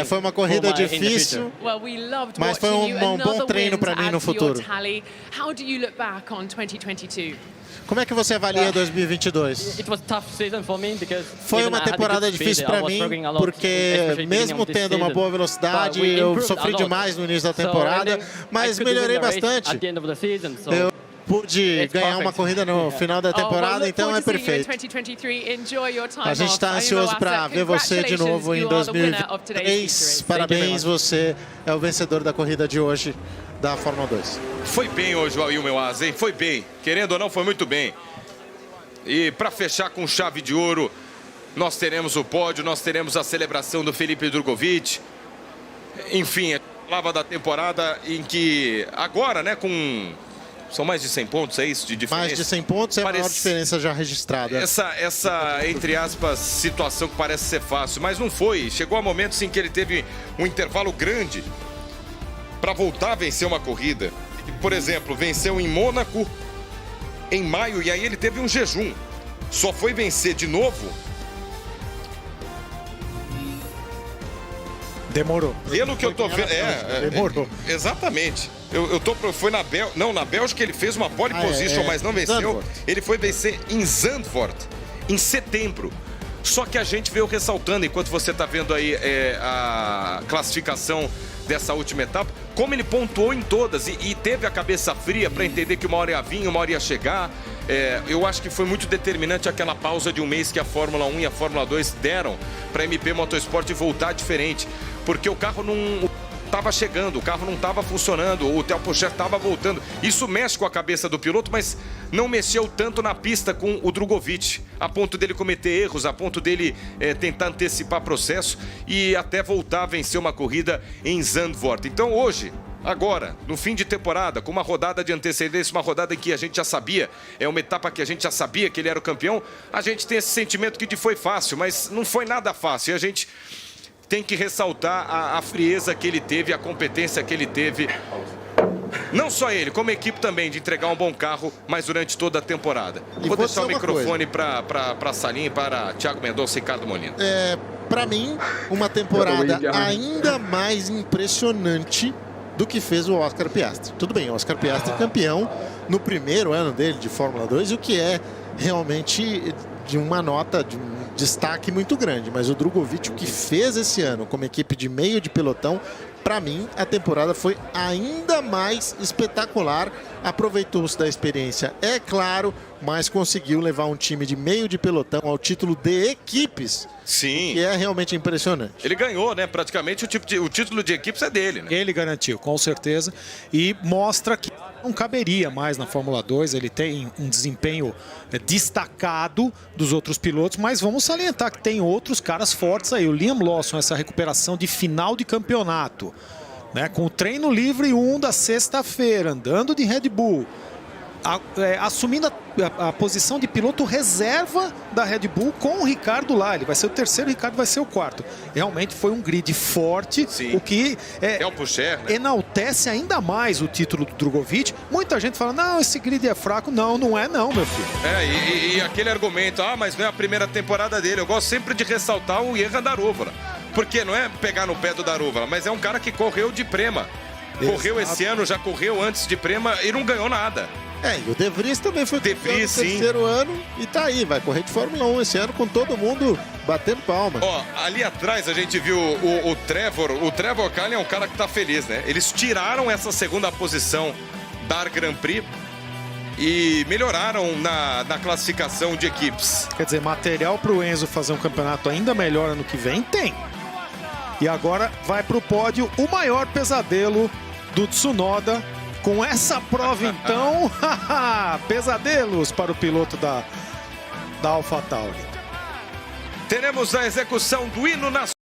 Foi uma corrida difícil, mas foi um bom treino para mim no futuro. Como é que você avalia 2022? Foi uma temporada difícil para mim, porque mesmo tendo uma boa velocidade, eu sofri demais no início da temporada, mas melhorei bastante. pude ganhar uma corrida no final da temporada, então é perfeito. A gente está ansioso para ver você de novo em 2023. Parabéns, você é o vencedor da corrida de hoje da Fórmula 2. Foi bem hoje o Will Meoaz, hein? Foi bem. Querendo ou não, foi muito bem. E para fechar com chave de ouro, nós teremos o pódio, nós teremos a celebração do Felipe Drugovich. Enfim, é a palavra da temporada em que agora, né, com... São mais de 100 pontos, é isso? De diferença? Mais de 100 pontos é a maior diferença já registrada. Essa, entre aspas, situação que parece ser fácil, mas não foi. Chegou a momentos em que ele teve um intervalo grande para voltar a vencer uma corrida. Por exemplo, venceu em Mônaco em maio e aí ele teve um jejum. Só foi vencer de novo. Demorou. Pelo que eu tô vendo. Demorou. Exatamente. Foi na Bélgica. Não, na Bélgica ele fez uma pole position, mas não venceu. Zandvoort. Ele foi vencer em Zandvoort, em setembro. Só que a gente veio ressaltando, enquanto você está vendo aí a classificação dessa última etapa, como ele pontuou em todas e teve a cabeça fria para entender que uma hora ia vir, uma hora ia chegar. Eu acho que foi muito determinante aquela pausa de um mês que a Fórmula 1 e a Fórmula 2 deram para a MP Motorsport voltar diferente, porque o carro não estava chegando, o carro não estava funcionando, o Theo Pourchaire estava voltando. Isso mexe com a cabeça do piloto, mas não mexeu tanto na pista com o Drugovich, a ponto dele cometer erros, a ponto dele tentar antecipar processo e até voltar a vencer uma corrida em Zandvoort. Então hoje, agora, no fim de temporada, com uma rodada de antecedência, uma rodada em que a gente já sabia, é uma etapa que a gente já sabia que ele era o campeão, a gente tem esse sentimento que foi fácil, mas não foi nada fácil. E a gente tem que ressaltar a frieza que ele teve, a competência que ele teve. Não só ele, como a equipe também, de entregar um bom carro, mas durante toda a temporada. Vou deixar o microfone para a Salinha e para Thiago Mendonça e Ricardo Molina. Para mim, uma temporada ainda mais impressionante do que fez o Oscar Piastri. Tudo bem, o Oscar Piastri campeão no primeiro ano dele de Fórmula 2, o que é realmente de uma nota, de um destaque muito grande. Mas o Drugovich, o que fez esse ano como equipe de meio de pelotão, para mim, a temporada foi ainda mais espetacular. Aproveitou-se da experiência, é claro, mas conseguiu levar um time de meio de pelotão ao título de equipes. Sim. Que é realmente impressionante. Ele ganhou, né? Praticamente o título de equipes é dele, né? Ele garantiu, com certeza. E mostra que não caberia mais na Fórmula 2. Ele tem um desempenho destacado dos outros pilotos, mas vamos salientar que tem outros caras fortes aí. O Liam Lawson, essa recuperação de final de campeonato, né, com o treino livre 1 da sexta-feira, andando de Red Bull, assumindo a posição de piloto reserva da Red Bull com o Ricardo lá. Ele vai ser o terceiro, o Ricardo vai ser o quarto. Realmente foi um grid forte. Sim. O que enaltece ainda mais o título do Drugovich. Muita gente fala, não, esse grid é fraco. Não, não é não, meu filho. E aquele argumento, mas não é a primeira temporada dele. Eu gosto sempre de ressaltar o Jehan Daruvala. Porque não é pegar no pé do Daruvala, mas é um cara que correu de Prema. Correu esse ano, já correu antes de Prema e não ganhou nada. E o De Vries também foi campeão no terceiro ano e tá aí, vai correr de Fórmula 1 esse ano com todo mundo batendo palma. Ali atrás a gente viu o Trevor. O Trevor Kyle é um cara que tá feliz, né? Eles tiraram essa segunda posição da Grand Prix e melhoraram na classificação de equipes. Quer dizer, material pro Enzo fazer um campeonato ainda melhor ano que vem, tem. E agora vai pro pódio o maior pesadelo do Tsunoda. Com essa prova, então, pesadelos para o piloto da AlphaTauri. Teremos a execução do hino nacional.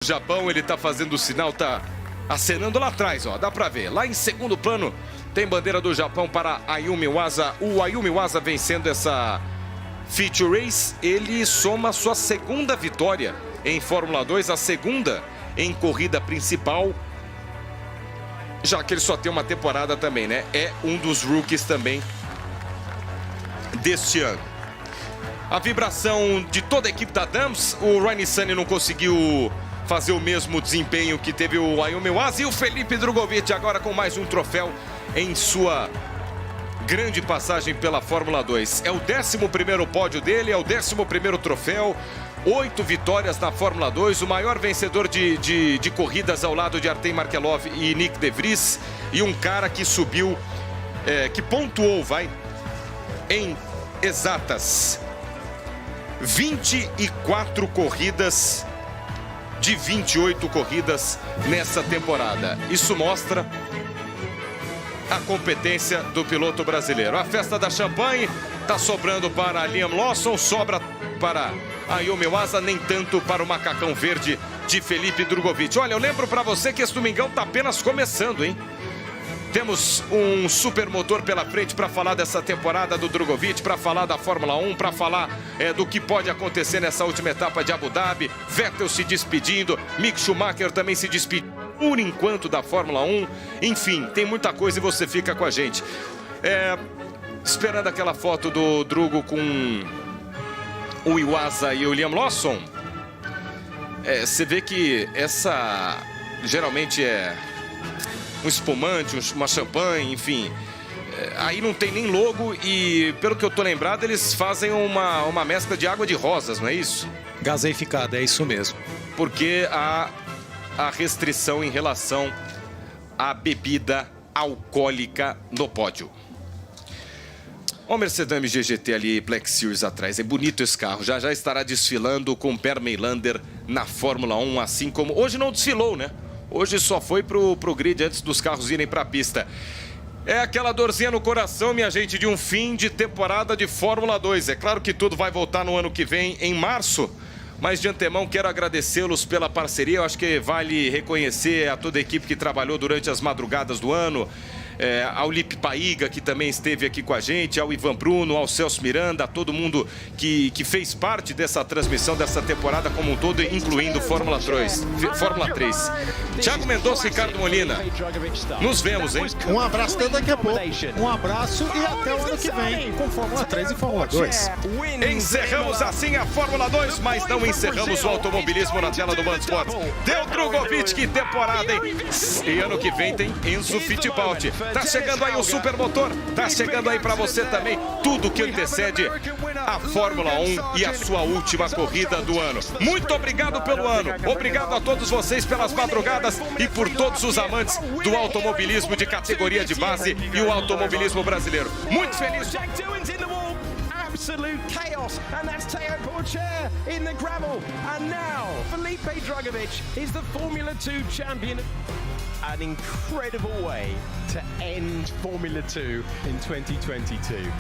Japão, ele tá fazendo o sinal, tá acenando lá atrás, ó, dá pra ver. Lá em segundo plano tem bandeira do Japão para Ayumu Iwasa. O Ayumu Iwasa vencendo essa Feature Race, ele soma sua segunda vitória em Fórmula 2, a segunda em corrida principal, já que ele só tem uma temporada também, né? É um dos rookies também deste ano. A vibração de toda a equipe da Dams, o Ryan Nissany não conseguiu fazer o mesmo desempenho que teve o Ayumu Iwasa, e o Felipe Drugovich agora com mais um troféu em sua grande passagem pela Fórmula 2. É o 11º pódio dele, é o 11º troféu, 8 vitórias na Fórmula 2, o maior vencedor de corridas ao lado de Artem Markelov e Nick De Vries, e um cara que subiu, que pontuou, em exatas 24 corridas de 28 corridas nessa temporada. Isso mostra a competência do piloto brasileiro. A festa da champanhe está sobrando para Liam Lawson, sobra para Ayumu Iwasa, nem tanto para o macacão verde de Felipe Drugovich. Olha, eu lembro para você que esse domingão está apenas começando, hein? Temos um super motor pela frente para falar dessa temporada do Drugovich, para falar da Fórmula 1, para falar do que pode acontecer nessa última etapa de Abu Dhabi. Vettel se despedindo, Mick Schumacher também se despedindo por enquanto da Fórmula 1. Enfim, tem muita coisa e você fica com a gente. Esperando aquela foto do Drugo com o Iwasa e o Liam Lawson. Você vê que essa geralmente é um espumante, uma champanhe, enfim. Aí não tem nem logo e, pelo que eu tô lembrado, eles fazem uma mescla de água de rosas, não é isso? Gaseificada, é isso mesmo. Porque há a restrição em relação à bebida alcoólica no pódio. Olha o Mercedes GGT ali, Black Series atrás. É bonito esse carro. Já estará desfilando com Per Meilander na Fórmula 1, assim como... Hoje não desfilou, né? Hoje só foi pro grid antes dos carros irem para a pista. É aquela dorzinha no coração, minha gente, de um fim de temporada de Fórmula 2. É claro que tudo vai voltar no ano que vem, em março. Mas de antemão quero agradecê-los pela parceria. Eu acho que vale reconhecer a toda a equipe que trabalhou durante as madrugadas do ano. Ao Lipe Paiga, que também esteve aqui com a gente, ao Ivan Bruno, ao Celso Miranda, a todo mundo que fez parte dessa transmissão, dessa temporada como um todo, incluindo Fórmula 3. Thiago Mendonça e Ricardo Molina, nos vemos, hein? Um abraço até daqui a pouco. Um abraço e até o ano que vem com Fórmula 3 e Fórmula 2. Encerramos assim a Fórmula 2, mas não encerramos o automobilismo na tela do Band Sports. Deu Drugovich, que temporada, hein? E ano que vem tem Enzo Fittipaldi. Tá chegando aí o supermotor, tá chegando aí pra você também tudo que antecede a Fórmula 1 e a sua última corrida do ano. Muito obrigado pelo ano, obrigado a todos vocês pelas madrugadas e por todos os amantes do automobilismo de categoria de base e o automobilismo brasileiro. Muito feliz. Absolute chaos, and that's Teo Pourchaire in the gravel. And now, Felipe Drugovich is the Formula 2 champion. An incredible way to end Formula 2 in 2022.